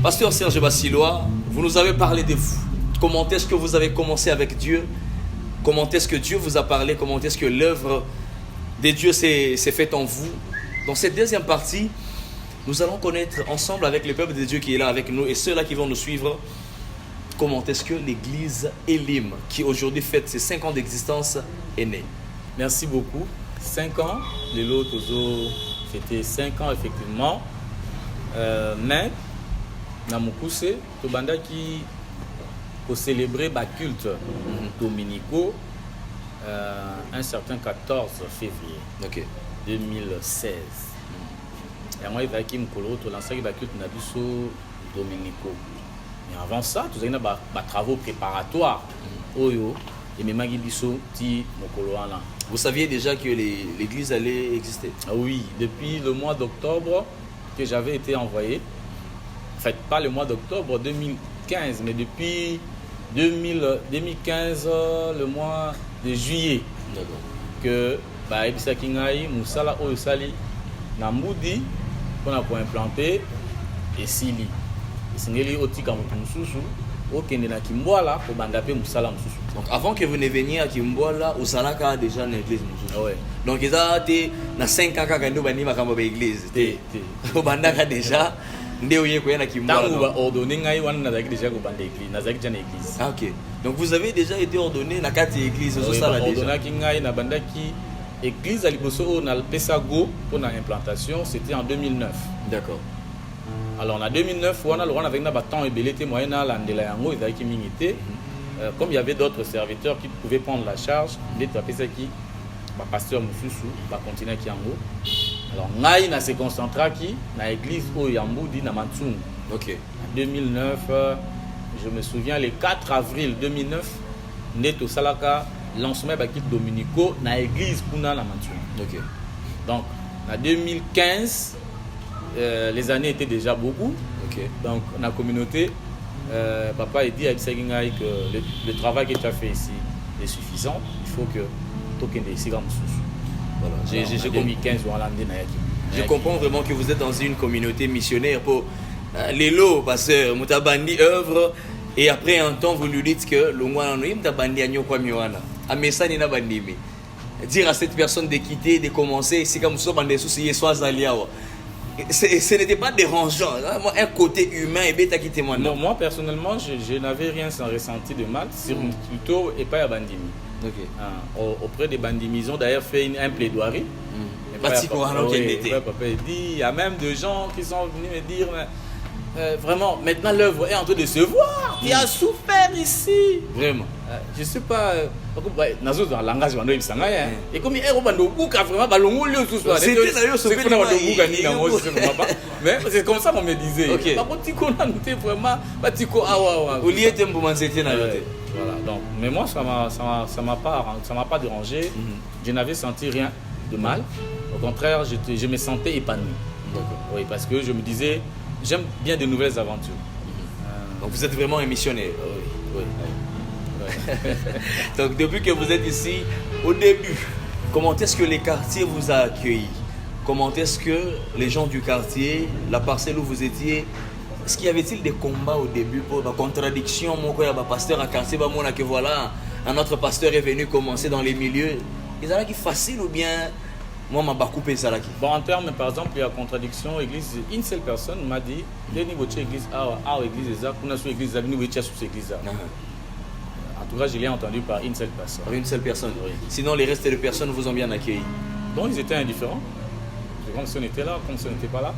Pasteur Serge Bassilois, vous nous avez parlé de vous. Comment est-ce que vous avez commencé avec Dieu? Comment est-ce que Dieu vous a parlé? Comment est-ce que l'œuvre de Dieu s'est faite en vous? Dans cette deuxième partie, nous allons connaître ensemble avec le peuple de Dieu qui est là avec nous et ceux-là qui vont nous suivre, comment est-ce que l'église Elim, qui aujourd'hui fête ses 5 ans d'existence, est née. Merci beaucoup. 5 ans, les lots fêté 5 ans effectivement. Mais, dans mon poussé, tout le monde qui pour célébrer le culte dominicaux un certain 14 février 2016. Et moi, il va y avoir un culte dominicaux. Mais avant ça, tout ça, il y a des travaux préparatoires. Vous saviez déjà que l'église allait exister? Oui, depuis le mois d'octobre que j'avais été envoyé. En fait, pas le mois d'octobre 2015, mais depuis 2015, le mois de juillet, que Ebisa Kingai, Moussala Oyosali, Namoudi, qu'on a pour implanter, et Sili. Et c'est Nelly Otika Moussoussou, au Kenya Kimboala, pour Bandapé Moussala Moussoussou. Donc avant que vous ne veniez à Kimboala, Osalaka a déjà une église Moussoussou. Ouais. Donc ils ont été dans 5 ans quand nous avons une église. Au Bandaka déjà. Ah, ok. Donc vous avez déjà été ordonné dans 4 églises. Église à Liboso, on a le Pesago pour l'implantation, c'était en 2009. D'accord. Alors en 2009, on a avec un temps et belé moyen à l'Andelayango et avec Minité. Comme il y avait d'autres serviteurs qui pouvaient prendre la charge, il était à Pesaki pasteur Moussousou, va continuer qui en haut. Alors, Naï na se concentra qui na l'église au Yamboudi na Mantsung. Ok. En 2009, je me souviens, le 4 avril 2009, Neto Salaka lancement bakit Dominico na l'église Puna na Mantsung. Ok. Donc, en 2015, les années étaient déjà beaucoup. Ok. Donc, dans la communauté, papa a dit à Ibsagingaï que le travail que tu as fait ici est suffisant. Il faut que tu aies des cigares. Voilà. J'ai commis 15 ans à l'année. Je comprends vraiment que vous êtes dans une communauté missionnaire pour les lots, pasteur. Moutabandi œuvre et après un temps vous lui dites que le mois Moutabandi a nyokwa miwana. Amesa ni na bandimi. Dire à cette personne de quitter, de commencer, c'est comme ça bande souci soit aliawa. Ce n'était pas dérangeant, un côté humain et bêta qui témoigne. Non, moi personnellement, je n'avais rien sans ressenti de mal, plutôt et pas à Bandimi. Okay. Auprès des Bandimi, ils ont d'ailleurs fait un plaidoirie. Papa dit, il y a même des gens qui sont venus me dire, vraiment, maintenant l'œuvre est en train de se voir. Tu as souffert ici. Vraiment. Je ne sais pas. Nazo dans le langage de Ibsanga. Et comme il est vraiment mais c'est comme ça qu'on me disait. Voilà, donc, mais moi, ça m'a pas dérangé. Je n'avais senti rien de mal. Au contraire, je me sentais épanoui. Oui, parce que je me disais, j'aime bien de nouvelles aventures. Donc vous êtes vraiment un missionnaire. Oui. Donc depuis que vous êtes ici, au début, comment est-ce que les quartiers vous a accueillis? Comment est-ce que les gens du quartier, la parcelle où vous étiez, est-ce qu'il y avait-il des combats au début pour la contradiction? Mon pasteur à quartier, que voilà, un autre pasteur est venu commencer dans les milieux. Ils ont facile ou bien moi m'a pas coupé ça là qui. Bon, en termes, par exemple, il y a contradiction. Église, une seule personne m'a dit, l'église église église église. En tout cas, je l'ai entendu par une seule personne. Par une seule personne. Oui. Sinon, les restes de personnes vous ont bien accueilli. Donc, ils étaient indifférents. C'est comme si on était là, comme si on n'était pas là.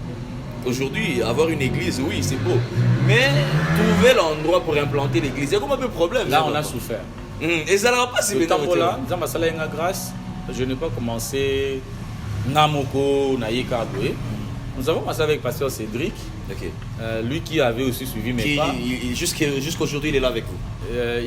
Aujourd'hui, avoir une église, oui, c'est beau. Mais trouver l'endroit pour implanter l'église, il y a comme un peu de problème. Là, on a souffert. Et ça n'a pas si bien. Là, grâce, je n'ai pas commencé Namoko, Naïkadoué. Nous avons commencé avec le pasteur Cédric. Okay. Lui qui avait aussi suivi mes pas. Jusqu'aujourd'hui, il est là avec vous.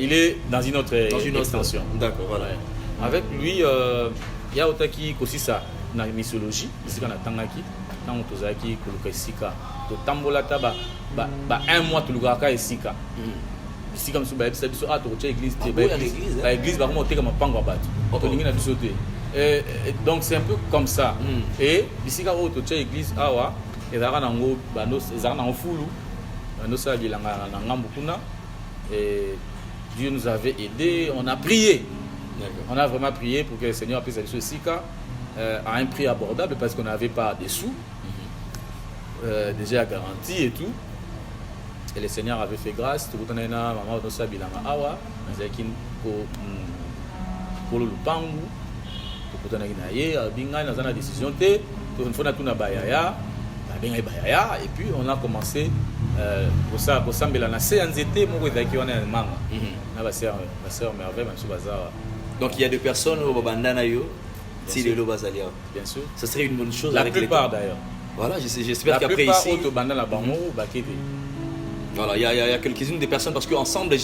Il est dans une autre extension. D'accord, voilà. Ouais. Avec lui, il y a Otaki Kosisa, dans la mythologie, ici qu'on a Tangaki, dans Otozaki, Kolukasika, Totambola Taba, un mois Tulugaka et Sika. Ici comme ça, l'église, l'église va remonter comme un pangobat. Donc c'est un peu comme ça. Et ici quand on a l'église, et Dieu nous avait aidés, on a prié. On a vraiment prié pour que le Seigneur puisse aller sur Sika à un prix abordable parce qu'on n'avait pas de sous, déjà garanti et tout. Et le Seigneur avait fait grâce. Tout le monde a maman dosa bilanga awa, nazakin ko polo lupangu. Tout le monde a naye, binga nazana décision te. Tout le monde a bayaya, binga bayaya. Et puis on a commencé pour ça, pour sambela na séanzete mon godaki on a manga. Na ba sœur merveille même sur bazar. Donc il y a des personnes au bandana yo, si le bazalia. Bien sûr. Ça serait une bonne chose. La plupart d'ailleurs. Voilà, j'espère qu'après ici. La plupart bandana bango bakete. Voilà, il y a quelques-unes des personnes parce qu'ensemble,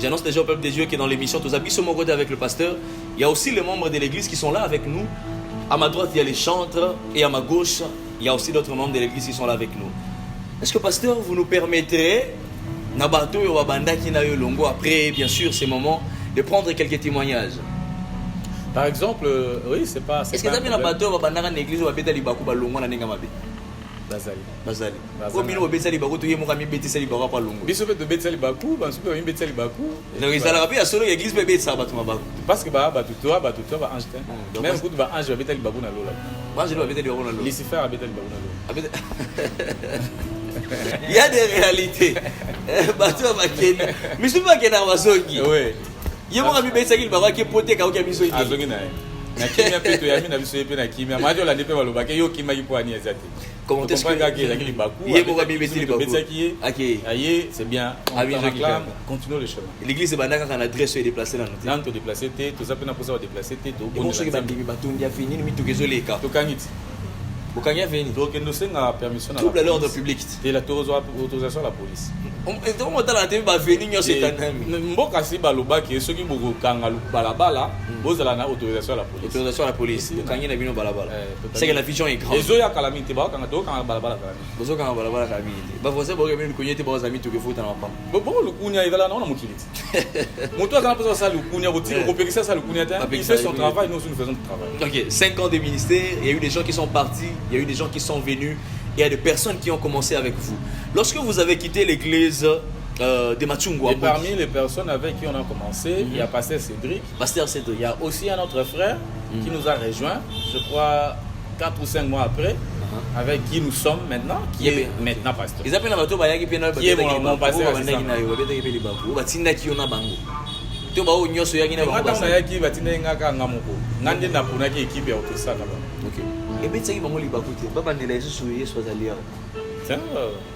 j'annonce déjà au peuple des dieux qui est dans l'émission Tous habits sur mon côté avec le pasteur. Il y a aussi les membres de l'église qui sont là avec nous. À ma droite, il y a les chantres et à ma gauche, il y a aussi d'autres membres de l'église qui sont là avec nous. Est-ce que pasteur, vous nous permettrez, Nabato et Wabanda qui n'a eu longo après, bien sûr, ces moments, de prendre quelques témoignages? Par exemple, oui, c'est pas. Est-ce que vous avez Nabato et Wabanda dans l'église ou à Beta Libakou Balongo na Nengamabe? Bazali. Comme nous Beta Libakou, tu es mon ami Beta Libakou Balongo. Biso de Beta Libakou, ben super ami Beta Libakou. Donc ils allaient rappeler à solo l'église Beta ça Batou Mabakou. Parce que bah tout toi ba ange. Même coup ba ange Beta Libakou na lola. Moi je dois Beta Libakou na lola. Lucifer à Beta Libakou na lola. Il y a des réalités. Batou Bakeni. Mais je pas que na Wasoki. Oui. Il y a mon ami Beta Libakou qui est poté ka okia biso. Azongi na. Na kimia pe to yami na biso pe na kimia. Ma jo la ne pe baloba ke yo kima ki poani ezate. Comment est-ce que il Bakou? Il est pour le Bakou. OK. Aïe, c'est bien. On réclame, continuons le chemin. L'église est bandaka quand adresse est déplacée là. Nan to déplacer té, to ça peut na poser déplacer té to. Bon ce qui va bien bateau dia fini mi to kezola ka. To kanit. Bokanya veni. Donc nous senga permission à l'ordre public. Et la autorisation à la police. On monta la télé ba venir nyo setanami. Mboka si baloba ki soki boko kanga balabala, bozala na autorisation à la police. Autorisation à la police. Bokanya na bino balabala. C'est que la vision est grande. Ezo ya calamité ba kanga to kanga balabala calamité. Bozo kanga balabala calamité. Ba voisin ba même konyete ba zami to ke futa na pamba. Bon lukunya ezala na mukiliti. Moto azana posa sa lukunya botiki kopekisa sa lukunya ta. Il fait son travail, nous faisons notre travail. OK, 5 ans de ministère, il y a eu des gens qui sont partis, il y a eu des gens qui sont venus, il y a des personnes qui ont commencé avec vous. Lorsque vous avez quitté l'église de Machungwa, et parmi les personnes avec qui on a commencé, il y a Pasteur Cédric. Pasteur Cédric. Il y a aussi un autre frère qui nous a rejoint, je crois 4 ou 5 mois après, avec qui nous sommes maintenant, qui est maintenant pasteur. Ils appellent Bato Bayaki Pena, qui est mon pasteur. To ba onyo so yaki na ba ngata yaki batina ngaka ngamoko ngande na pona ki équipe ya autosa na ba. OK. Et bien c'est qui bango libakuti. Baba ndela Yesu Yesu azalia. Tiens,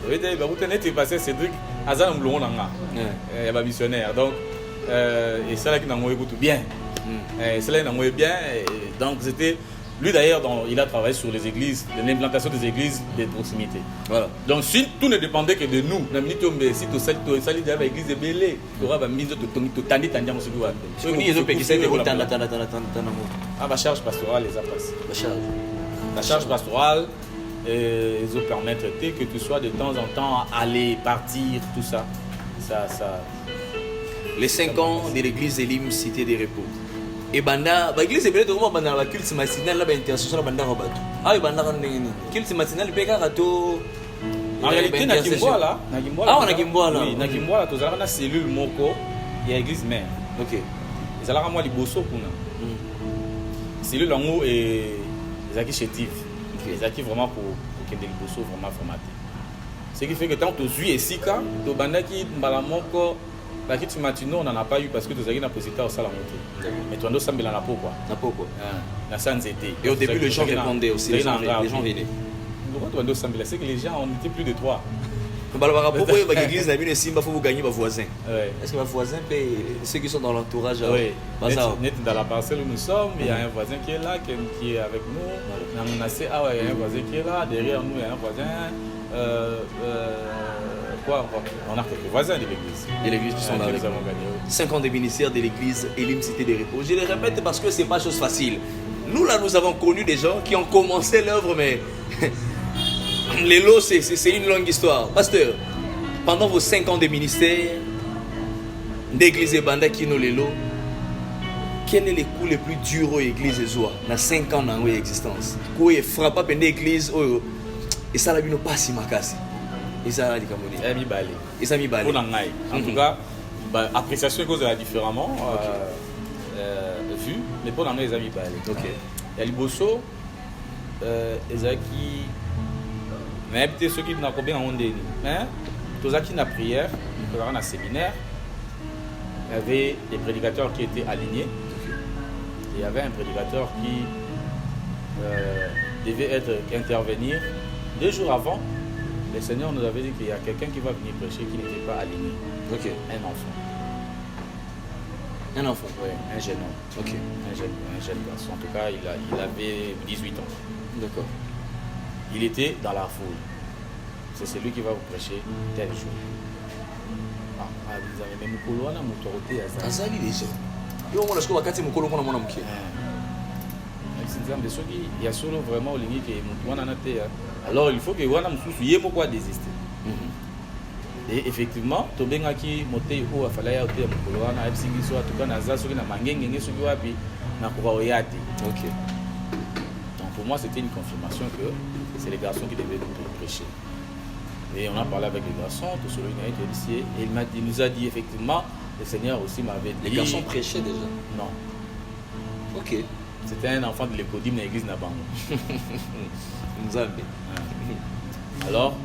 oui dai ba kutene te passer Cédric azana mlongo nanga. Ya ba missionnaire. Donc et ça là qui na ngoye kutu bien. C'est là na ngoye bien donc c'était lui d'ailleurs il a travaillé sur les églises, l'implantation des églises de proximité. Voilà. Donc si tout ne dépendait que de nous, na minute tombe si to sali de l'église de Belé, tu auras ba minzo to tandi tandi mo subi wa. So ni ezo pekisa te tanda. Ah ba charge pastorale les a passé. La charge pastorale ils ont permettre que tu sois de temps en temps aller partir tout ça. Les 5 ans de l'église Elim Cité des Repos. Et banda l'église est belle comment banda la culte matinal la intercession la banda robato. Ah banda kan nini. Culte matinal pe ka to en réalité na Kimboala, on a Kimboala. Oui, na Kimboala to zala na cellule moko ya église mère. OK. Ezala ka moi liboso kuna. Cellule lango et ezaki chétif. Ezaki vraiment pour que des liboso vraiment formaté. Ce qui fait que tant to zui esika to banda ki mbala moko la kit matino on n'en a pas eu parce que tu as une position au salon. Mais tu as sambi la pourquoi? Na pourquoi? Na sans été. Et au début les gens répondaient aussi, les gens venaient. Pourquoi tu as sambi là? C'est que les gens on était plus de 3. Balabara pourquoi l'église n'a vu les simba faut vous gagner vos voisins. Est-ce que vos voisins ceux qui sont dans l'entourage net dans la parcelle où nous sommes, il y a un voisin qui est là qui est avec nous. On a menacé il y a un voisin qui est là, derrière nous il y a un voisin on a quelques voisins de l'église. De l'église qui sont là avec nous. 5 ans de ministère de l'église Elim Cité des Repos. Je le répète parce que ce n'est pas chose facile. Nous là, nous avons connu des gens qui ont commencé l'œuvre, mais les lots, c'est une longue histoire. Pasteur, pendant vos 5 ans de ministère d'église et Banda Kino Lelo, quel est le coup le plus dur aux églises de Zoa dans 5 ans d'existence? Quoi est frappé par l'église et ça n'a pas si makasi. Et ça a dit comme on dit. Et ça mis balé. En tout cas, appréciation cause de la différemment vue, mais pour l'année ils ont mis balé. OK. Il y a Liboso, Ezaki, mais peut-être ceux qui n'ont pas bien ondé. Mais tous ceux qui n'ont prière, nous avons un séminaire. Il y avait des prédicateurs qui étaient alignés. Il y avait un prédicateur qui devait intervenir 2 jours avant. Le Seigneur nous avait dit qu'il y a quelqu'un qui va venir prêcher qui n'était pas aligné. OK. Un enfant. Un enfant? Oui, un jeune homme. OK. Un jeune garçon. En tout cas, il avait 18 ans. D'accord. Il était dans la foule. C'est celui qui va vous prêcher tel jour. Vous avez même Mukolo na Mutorote Azali déjà. Yo on a ce que wakati Mukolo kona mwana mke. Il y a solo vraiment au ligne qui est alors il faut que wana mususu yemo kwa désister. Et effectivement to bengaki moté o afala ya hotel Mukolo wana ebsingi so atuka na za soki na mangenge ngeso ki wapi na kuba oyati. OK. Donc pour moi c'était une confirmation que c'est les garçons qui devaient nous prêcher. Et on a parlé avec les garçons, tout celui qui a été ici, et il nous a dit effectivement, le Seigneur aussi m'avait dit. Les garçons prêchaient déjà? Non. OK. C'était un enfant de l'écodime de l'église Nabango. Alors,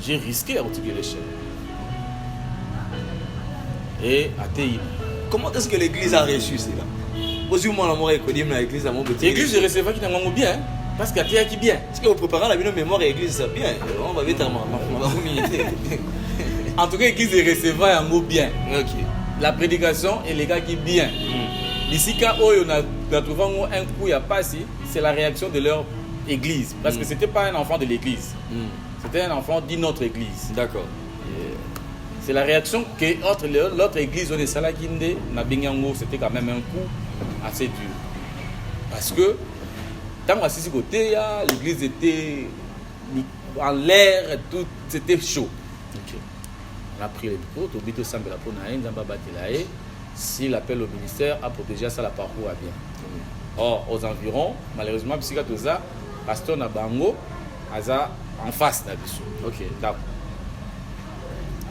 j'ai risqué à retirer l'échelle. Et à Théi. Comment est-ce que l'église a reçu cela? Aussi, moi, l'amour est connu dans l'église à mon petit. L'église de recevoir qui n'a bien, hein? Parce qu'il y a qui bien. Est-ce que vous préparez la mémoire à l'église, ça bien? On va vite à moi. En tout cas, l'église de recevoir un mot bien. Ok. La prédication et les gars qui bien. Ici, quand on a trouvé un coup, il n'y a pas si, c'est la réaction de leur église. Parce que ce n'était pas un enfant de l'église. C'était un enfant d'une autre église. D'accord. C'est la réaction que l'autre église, on est Salakinde, c'était quand même un coup assez dur. Parce que, tant à ce côté, l'église était en l'air et tout, c'était chaud. Ok. On a pris les micros, Tobito Sambela Ponaïn, Zambabatilae. Si l'appel au ministère a protégé ça, la parcours à bien. Or, aux environs, malheureusement, Psychatoza, pasteur Nabango, Aza en face d'Abisso. Ok. D'accord.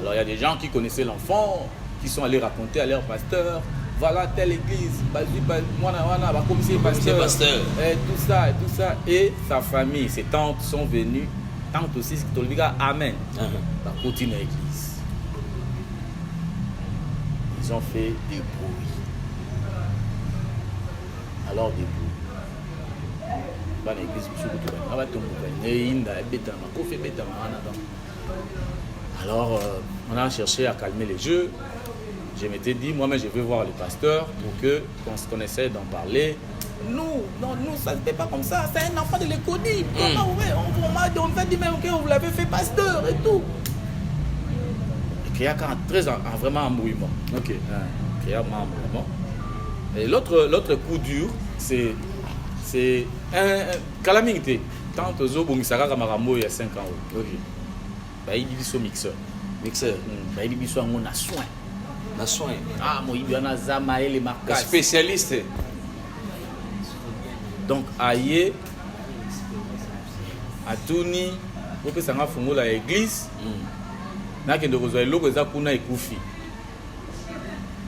Alors, il y a des gens qui connaissaient l'enfant, qui sont allés raconter à leur pasteur, voilà telle église, pasteur, et tout ça. Et sa famille, ses tantes sont venues, tantes aussi, amen, va continuer l'église. Ils ont fait des bruits. Alors des bruits. Dans l'église, alors, on a cherché à calmer les jeux. Je m'étais dit, moi-même, je vais voir le pasteur pour qu'on essaie d'en parler. Nous, ça ne se fait pas comme ça. C'est un enfant de l'économie. On va dire, mais ok, vous l'avez fait pasteur et tout. Il y a vraiment un mouvement. Ok. Il y a vraiment un mouvement. Et l'autre coup dur, c'est un calamité. Tant que Zo Bongisara Ramarambo il y a 5 ans. Ok. Il dit son mixeur. Mixeur. Il dit son on a soin. Na soin. Ah, moi, il y en a Zama et les marquages. Spécialiste. Donc, aïe, à Touni, pour que ça m'a fait la église, n'a que de rejoindre l'eau que ça kuna et koufi.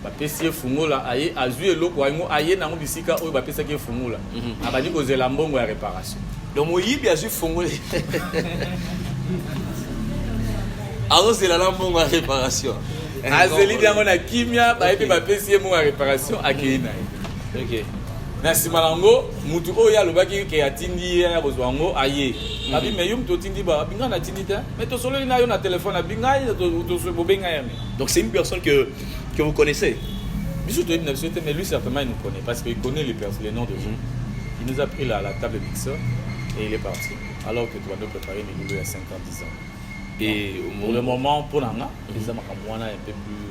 Bapesi fungo la aïe, azu et l'eau quoi, aïe n'a pas bisika ou bapesi qui fungo la. Abadi que c'est la bombe ou la réparation. Donc, moi, il y a azu fungo. Alors, c'est la lambe ou la réparation. Azeli diango na kimia ba epi ba pesi mo réparation akina. OK. Merci malango mutu oya lobaki ke atindi ya bozwango aye. Abi me yum to tindi ba binga na tindi ta. Mais to solo na yo na téléphone binga to so bobenga ya. Donc c'est une personne que vous connaissez. Bisou to une société mais lui certainement il nous connaît parce qu'il connaît les noms de gens. Il nous a pris la table mixeur et il est parti alors que tu vas nous préparer mais il y a 5 ans 10 ans. Et pour le moment, pour Nanga, les hommes un peu plus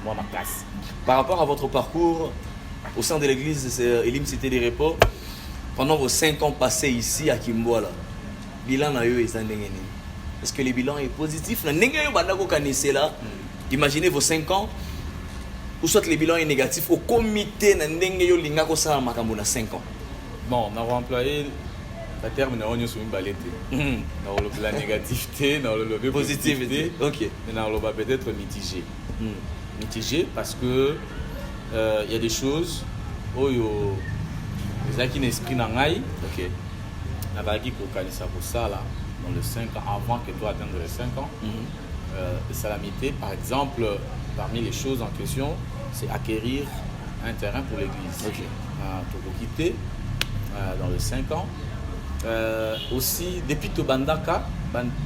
moins ma classe. Par rapport à votre parcours au sein de l'église Elim Cité des Repos, pendant vos 5 ans passés ici à Kimboala, bilan na yo est-ce que le bilan est positif? Imaginez vos 5 ans, ou soit le bilan est négatif au comité na ndenge yo linga ko sala makambo na 5 ans. Bon, on a employé la terme na onyo sur une balette. La négativité, la positivité. Ok. Mais on va peut-être mitigé. Mitigé parce que il y a des choses où les acquis n'esprit n'angaï. Ok. Na bagi ko kanisa ko sala dans les 5 ans avant que toi atteindre les 5 ans. Salamité, par exemple, parmi les choses en question, c'est acquérir un terrain pour l'église. Ok. Pour quitter dans les 5 ans. Aussi, depuis Tobandaka,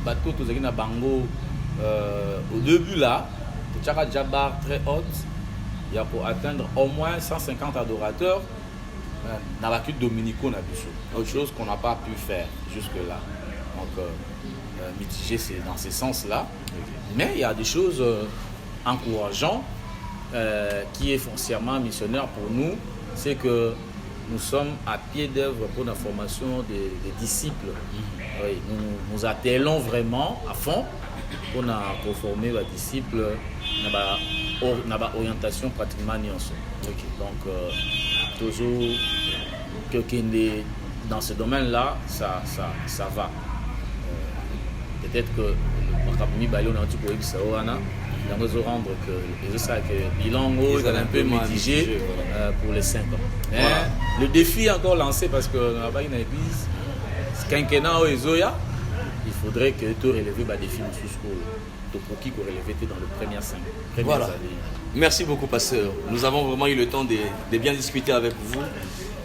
bateau Tozagina Bango, au début là, tu as déjà barre très haute, il y a pour atteindre au moins 150 adorateurs dans la culte dominico Nabusso. Autre chose qu'on n'a pas pu faire jusque-là. Donc, mitigé, c'est dans ce sens-là. Mais il y a des choses encourageantes qui est foncièrement missionnaire pour nous, c'est que nous sommes à pied d'œuvre pour la formation des disciples. Oui, nous attelons vraiment à fond pour former les disciples dans l'orientation pratiquement ensemble. Donc, toujours dans ce domaine-là, ça va. Peut-être que on va rendre que bilan est un peu mitigé pour les 5 ans. Mais voilà. Le défi est encore lancé parce que dans la église, quinquennat et Zoya, il faudrait que tu relèves le défi pour qui relever dans les premières 5 années. Merci beaucoup, pasteur. Nous avons vraiment eu le temps de bien discuter avec vous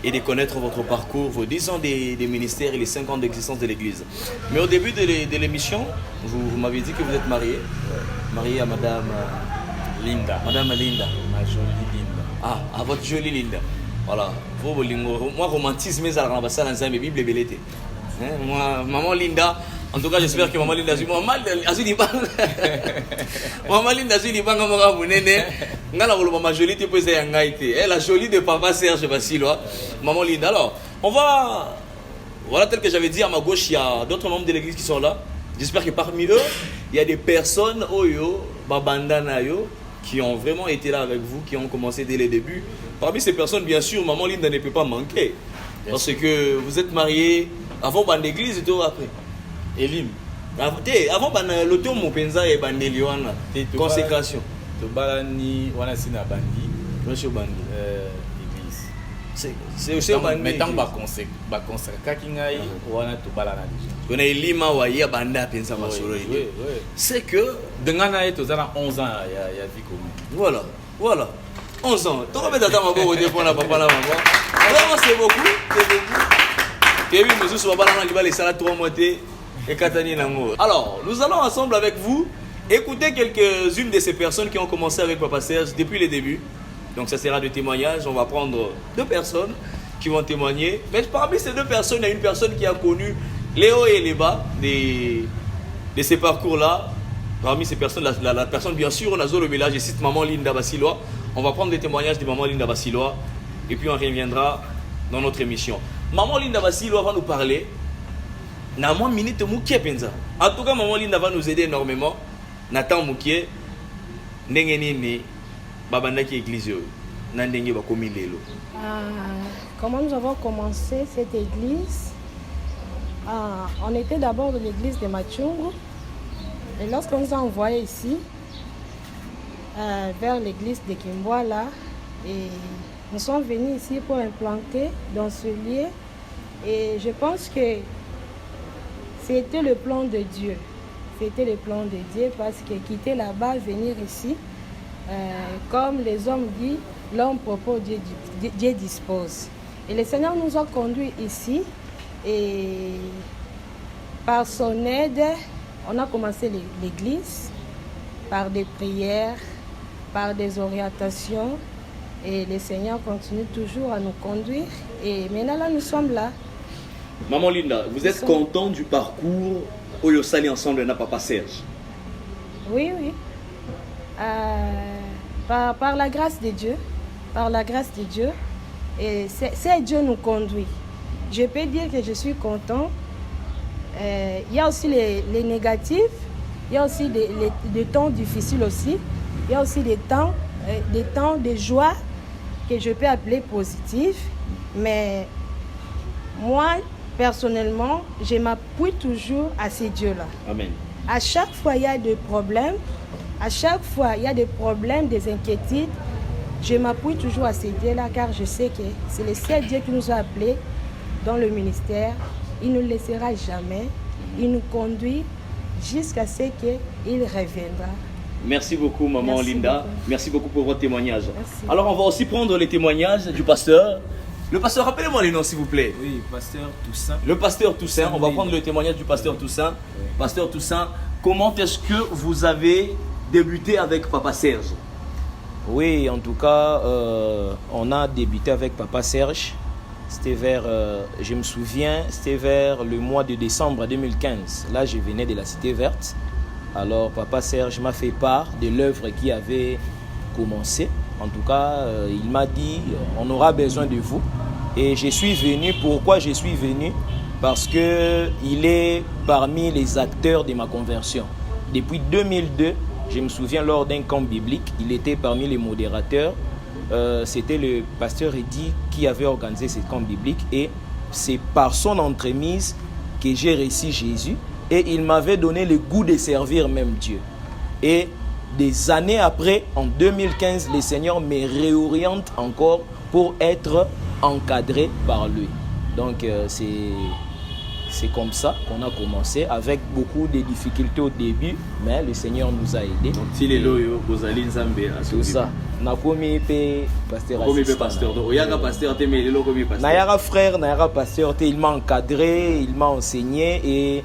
et de connaître votre parcours, vos 10 ans des ministères et les 5 ans d'existence de l'Église. Mais au début de l'émission, vous m'avez dit que vous êtes marié. Marié à Madame Linda. Madame Linda. Ma jolie Linda. Ah, à votre jolie Linda. Voilà. Moi, romantisme, c'est la Bible est belle. Moi, maman Linda. En tout cas, j'espère que Maman Linda Maman Linda Maman jolie la jolie de papa Serge Bassilois. Maman Linda. Alors, on va. Voilà, tel que j'avais dit, à ma gauche, il y a d'autres membres de l'église qui sont là. J'espère que parmi eux, il y a des personnes, Oyo, Babandana Yo, qui ont vraiment été là avec vous, qui ont commencé dès les débuts. Parmi ces personnes, bien sûr, Maman Linda ne peut pas manquer. Parce que vous êtes mariés avant l'église et tout après. Elim. Avant l'auto Mopenza et Bandeliwana. Consécration. Tobalani, wana sina bandi. Monsieur Bandi. Église. C'est aussi un bandi. Mais tant que ba consacrer kingai, wana tobalana déjà. On a Lima Waya Banda Pensa Masoro. Oui. C'est que. Dengana est aux 11 ans, il y a vie commune. Voilà. 11 ans. Tu vas mettre ta maman au dépôt, la papa, la maman. Vraiment, c'est beaucoup. Et oui, monsieur, sur la balle, les salades 3 mois. Alors, nous allons ensemble avec vous écouter quelques-unes de ces personnes qui ont commencé avec Papa Serge depuis les débuts. Donc ça sera des témoignages. On va prendre 2 personnes qui vont témoigner. Mais parmi ces 2 personnes, il y a une personne qui a connu les hauts et les bas de ces parcours-là. Parmi ces personnes, la personne, bien sûr, on a le village, je cite Maman Linda Bassilois. On va prendre des témoignages de Maman Linda Bassilois et puis on reviendra dans notre émission. Maman Linda Bassilois va nous parler. Na moi minute Mouké penza. En tout cas, Maman Linda va nous aider énormément. Nathan Mouké, ndenge nini babandaki église yo. Na ndenge ba komi lelo. Comment nous avons commencé cette église? On était d'abord de l'église de Machungu. Et lorsqu'on nous a envoyés ici, vers l'église de Kimboala, et nous sommes venus ici pour implanter dans ce lieu. Et je pense que c'était le plan de Dieu. C'était le plan de Dieu parce que quitter là-bas, venir ici, comme les hommes disent, l'homme propose, Dieu dispose. Et le Seigneur nous a conduits ici et par son aide, on a commencé l'église par des prières, par des orientations et le Seigneur continue toujours à nous conduire. Et maintenant, là, nous sommes là. Maman Linda, vous êtes content du parcours Oyo Sali ensemble n'a Papa Serge? Oui. Par la grâce de Dieu, et c'est Dieu nous conduit. Je peux dire que je suis content. Il y a aussi les négatifs, il y a aussi des temps difficiles aussi, il y a aussi des temps de joie que je peux appeler positifs, mais moi, personnellement, je m'appuie toujours à ces dieux-là. Amen. À chaque fois, il y a des problèmes. À chaque fois, il y a des problèmes, des inquiétudes. Je m'appuie toujours à ces dieux-là car je sais que c'est le seul Dieu qui nous a appelés dans le ministère. Il ne nous laissera jamais. Il nous conduit jusqu'à ce qu'il reviendra. Merci beaucoup, Maman Merci Linda. beaucoup. Merci beaucoup pour votre témoignage. Merci. Alors, on va aussi prendre les témoignages du pasteur. Le pasteur, rappelez-moi les noms, s'il vous plaît. Oui, pasteur Toussaint. Le pasteur Toussaint, on va Oui. prendre le témoignage du pasteur Toussaint. Oui. Pasteur Toussaint, comment est-ce que vous avez débuté avec Papa Serge? Oui, en tout cas, on a débuté avec Papa Serge. C'était je me souviens, c'était vers le mois de décembre 2015. Là, je venais de la Cité Verte. Alors, Papa Serge m'a fait part de l'œuvre qui avait commencé. En tout cas, il m'a dit, on aura besoin de vous. Et je suis venu. Pourquoi je suis venu? Parce qu'il est parmi les acteurs de ma conversion. Depuis 2002, je me souviens lors d'un camp biblique, il était parmi les modérateurs. C'était le pasteur Eddy qui avait organisé ce camp biblique. Et c'est par son entremise que j'ai reçu Jésus. Et il m'avait donné le goût de servir même Dieu. Et des années après, en 2015, le Seigneur me réoriente encore pour être encadré par lui. Donc c'est comme ça qu'on a commencé, avec beaucoup de difficultés au début, mais le Seigneur nous a aidés. Donc, si les loyaux, vous allez Nzambé, tout ça. Nakomi pe pasteur pasteur. Donc, il y a un pasteur, mais il est pasteur. Nayara frère, Nayara pasteur, il m'a encadré, il m'a enseigné et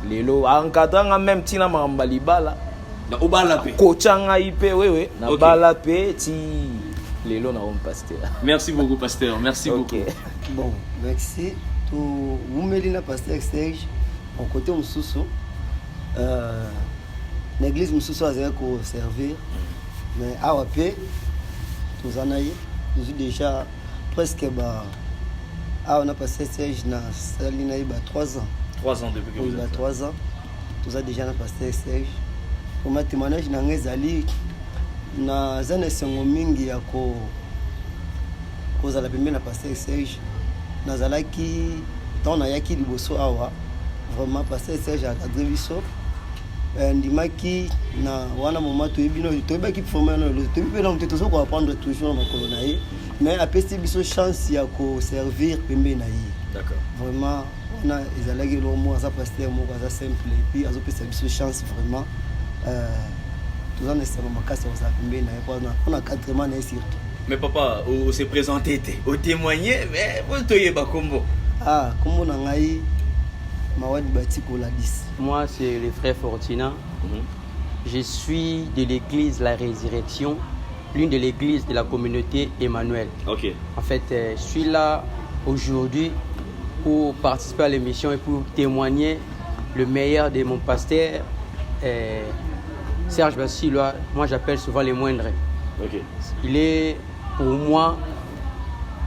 les lots encadrant en même temps na mbalibala. Na obalapé. Kochanga ipe, oui. Na balapé ti les lots na on pasteur. Merci beaucoup pasteur, merci beaucoup. Bon, merci. Tout Moumelina pasteur Serge, en côté Moussoussou. L'église Moussoussou a servir. Mais à Wapé, nous en avons déjà presque. On a passé Serge dans 3 ans. 3 ans depuis que vous êtes 3 ans. Nous avons déjà passé Serge. Pour ma témoignage, dans les alliés, na zane sengo mingi ya kozala pembe na pasteur Serge. Nazalaki tant na yaki liboso awa vraiment pasteur Serge akadre biso ndimaki na wana moment toyebino toyebaki former na toyebi na mteto so ko apprendre toujours na kolona ye mais apesi biso chance ya ko servir pembe na ye. D'accord. Vraiment on a ezalaki lo mo za pasteur mo za simple et puis azopesa biso chance vraiment tout en essayant makasi za pembe na ye on a cadrement na surtout. Mais papa, on s'est présenté, on témoigné, mais vous t'oyez pas combo. Ah, comment on a eu Mawadi Batiko la 10. Moi, c'est le frère Fortina. Je suis de l'église La Résurrection, l'une de l'églises de la communauté Emmanuel. Ok. En fait, je suis là aujourd'hui pour participer à l'émission et pour témoigner le meilleur de mon pasteur, Serge Bassilois. Moi, j'appelle souvent les moindres. Ok. Il est pour moi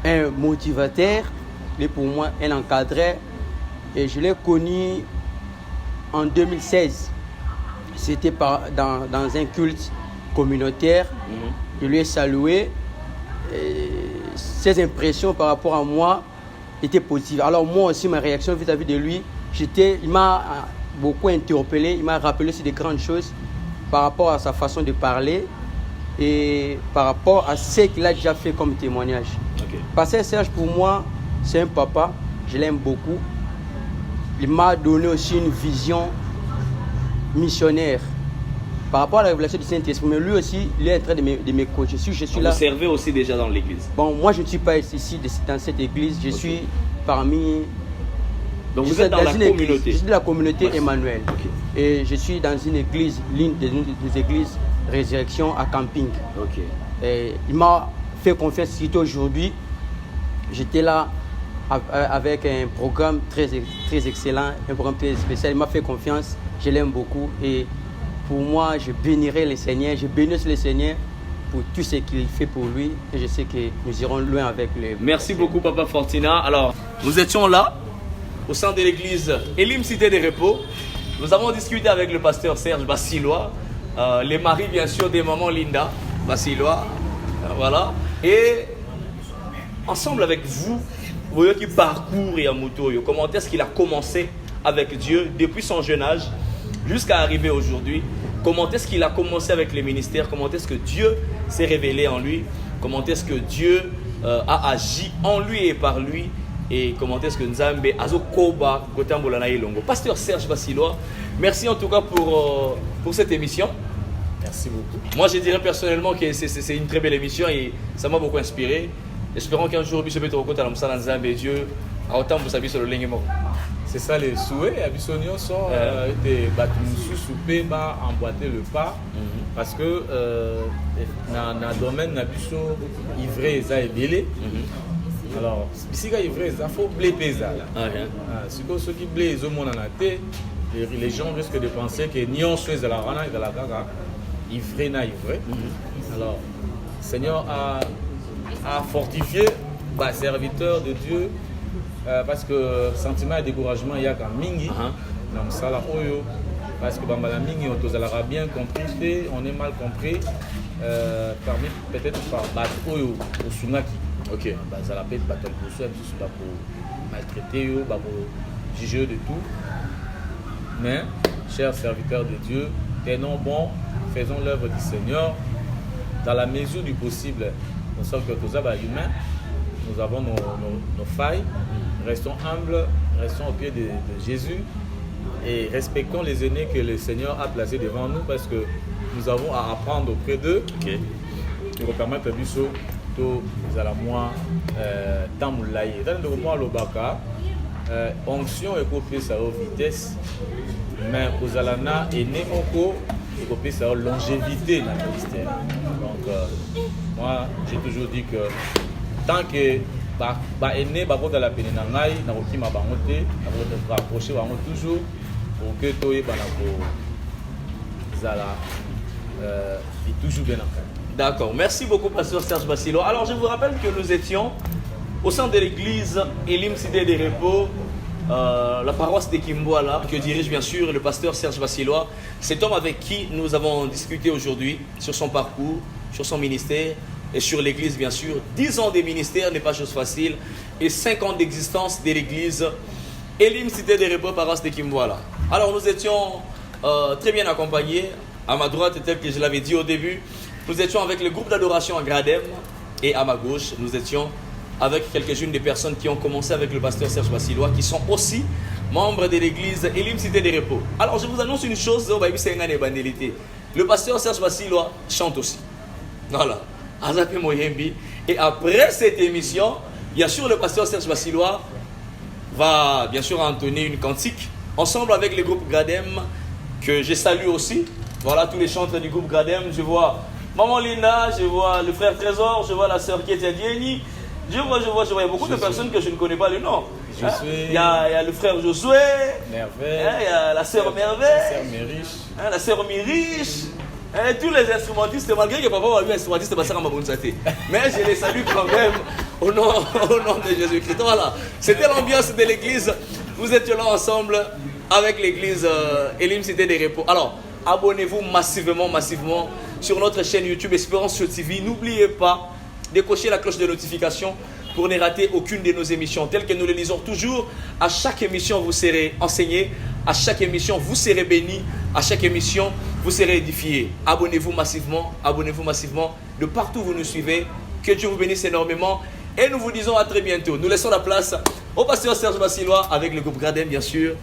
un motivateur, il est pour moi un encadreur et je l'ai connu en 2016. C'était dans un culte communautaire. Je lui ai salué. Ses impressions par rapport à moi étaient positives. Alors moi aussi, ma réaction vis-à-vis de lui, il m'a beaucoup interpellé, il m'a rappelé aussi des grandes choses par rapport à sa façon de parler et par rapport à ce qu'il a déjà fait comme témoignage. Okay. Pasteur Serge, pour moi, c'est un papa, je l'aime beaucoup. Il m'a donné aussi une vision missionnaire par rapport à la révélation du Saint-Esprit. Mais lui aussi, il est en train de me coacher. Je suis là. Vous servez aussi déjà dans l'église? Bon, moi, je ne suis pas ici dans cette église. Je suis parmi... Donc vous êtes dans la communauté? Je suis de la communauté Emmanuel. Okay. Et je suis dans une église, l'une des églises Résurrection à Camping. Ok. Et il m'a fait confiance surtout aujourd'hui. J'étais là avec un programme très excellent, un programme très spécial. Il m'a fait confiance, je l'aime beaucoup. Et pour moi, je bénirai le Seigneur, je bénis le Seigneur pour tout ce qu'il fait pour lui. Et je sais que nous irons loin avec le... Merci beaucoup, Papa Fortina. Alors, nous étions là, au sein de l'église Elim Cité des Repos. Nous avons discuté avec le pasteur Serge Bassilois, les maris, bien sûr, des mamans Linda Bassilois. Voilà. Et ensemble avec vous, voyez qui parcourt Yamutoyo. Comment est-ce qu'il a commencé avec Dieu depuis son jeune âge jusqu'à arriver aujourd'hui? Comment est-ce qu'il a commencé avec les ministères? Comment est-ce que Dieu s'est révélé en lui? Comment est-ce que Dieu a agi en lui et par lui? Et comment est-ce que Nzambe Azokoba Gotambola na Ilongo? Pasteur Serge Bassilois, merci en tout cas pour cette émission. Merci beaucoup. Moi, je dirais personnellement que c'est une très belle émission et ça m'a beaucoup inspiré. Espérons qu'un jour, Bishop Betorokote Alamsa Nzambe et Dieu a autant vous savoir sur le Lengemo. C'est ça les souhaits. Abissonio sont des bâtiments soupés, emboîter le pas. Parce que dans le domaine, Nabiso, ivré, ça est belé. Alors, si il ivré, il faut blé ça. Si ceux qui blé, ils ont les gens risquent de penser que ni on soit de la rana et de la gaga. Ivré na ivré. Alors, le Seigneur a fortifié les serviteurs de Dieu parce que sentiment et découragement il y a quand mingi dans ça là parce que bambala mingi on a bien compris, on est mal compris parmi peut-être par oyo au sunaki. Ok. Ça la peut battre pour soi pour maltraiter yo, pour juger de tout. Mais chers serviteurs de Dieu, tenons bon, faisons l'œuvre du Seigneur dans la mesure du possible. Nous sommes que tous les humains, nous avons nos failles. Restons humbles, restons au pied de Jésus et respectons les aînés que le Seigneur a placés devant nous parce que nous avons à apprendre auprès d'eux. Ok. Qui nous permettent de biso to zala moi tamulaye. Dans le moment lobaka onction et copie sa vitesse mais aux alana et némoko et copie sa longévité dans le ministère. Donc moi j'ai toujours dit que tant que ba aîné ba ko dans la peine na ngai na ko kima bango te na ko rapprocher bango toujours pour que toye banako zala est toujours bien encadré. D'accord, merci beaucoup Pasteur Serge Bassilo. Alors je vous rappelle que nous étions au sein de l'église Elim Cité des Repos, la paroisse de Kimboala, que dirige bien sûr le pasteur Serge Bassilois. Cet homme avec qui nous avons discuté aujourd'hui sur son parcours, sur son ministère et sur l'église bien sûr. 10 ans de ministère n'est pas chose facile et 5 ans d'existence de l'église Elim Cité des Repos, paroisse de Kimboala. Alors nous étions très bien accompagnés. À ma droite, tel que je l'avais dit au début, nous étions avec le groupe d'adoration à Gradem et à ma gauche, nous étions avec quelques-unes des personnes qui ont commencé avec le pasteur Serge Bassilois, qui sont aussi membres de l'église Elim Cité des Repos. Alors je vous annonce une chose, le pasteur Serge Bassilois chante aussi. Voilà. Et après cette émission, bien sûr le pasteur Serge Bassilois va bien sûr entonner une cantique ensemble avec le groupe Gradem que je salue aussi. Voilà tous les chanteurs du groupe Gradem. Je vois Maman Linda, je vois le frère Trésor, je vois la sœur Kétia Dieni. Je vois, il y a beaucoup de personnes que je ne connais pas le nom. Il y a le frère Josué, Merveille, il y a la sœur Merveille, la sœur Miriche, tous les instrumentistes, malgré que papa m'a vu instrumentiste, mais je les salue quand même au nom de Jésus-Christ. Voilà, c'était l'ambiance de l'église. Nous étions là ensemble avec l'église Elim Cité des Repos. Alors, abonnez-vous massivement sur notre chaîne YouTube Espérance TV. N'oubliez pas de cocher la cloche de notification pour ne rater aucune de nos émissions. Telles que nous les lisons toujours, à chaque émission vous serez enseigné, à chaque émission vous serez béni, à chaque émission vous serez édifié. Abonnez-vous massivement de partout où vous nous suivez. Que Dieu vous bénisse énormément et nous vous disons à très bientôt. Nous laissons la place au pasteur Serge Bassilois avec le groupe Gradem bien sûr.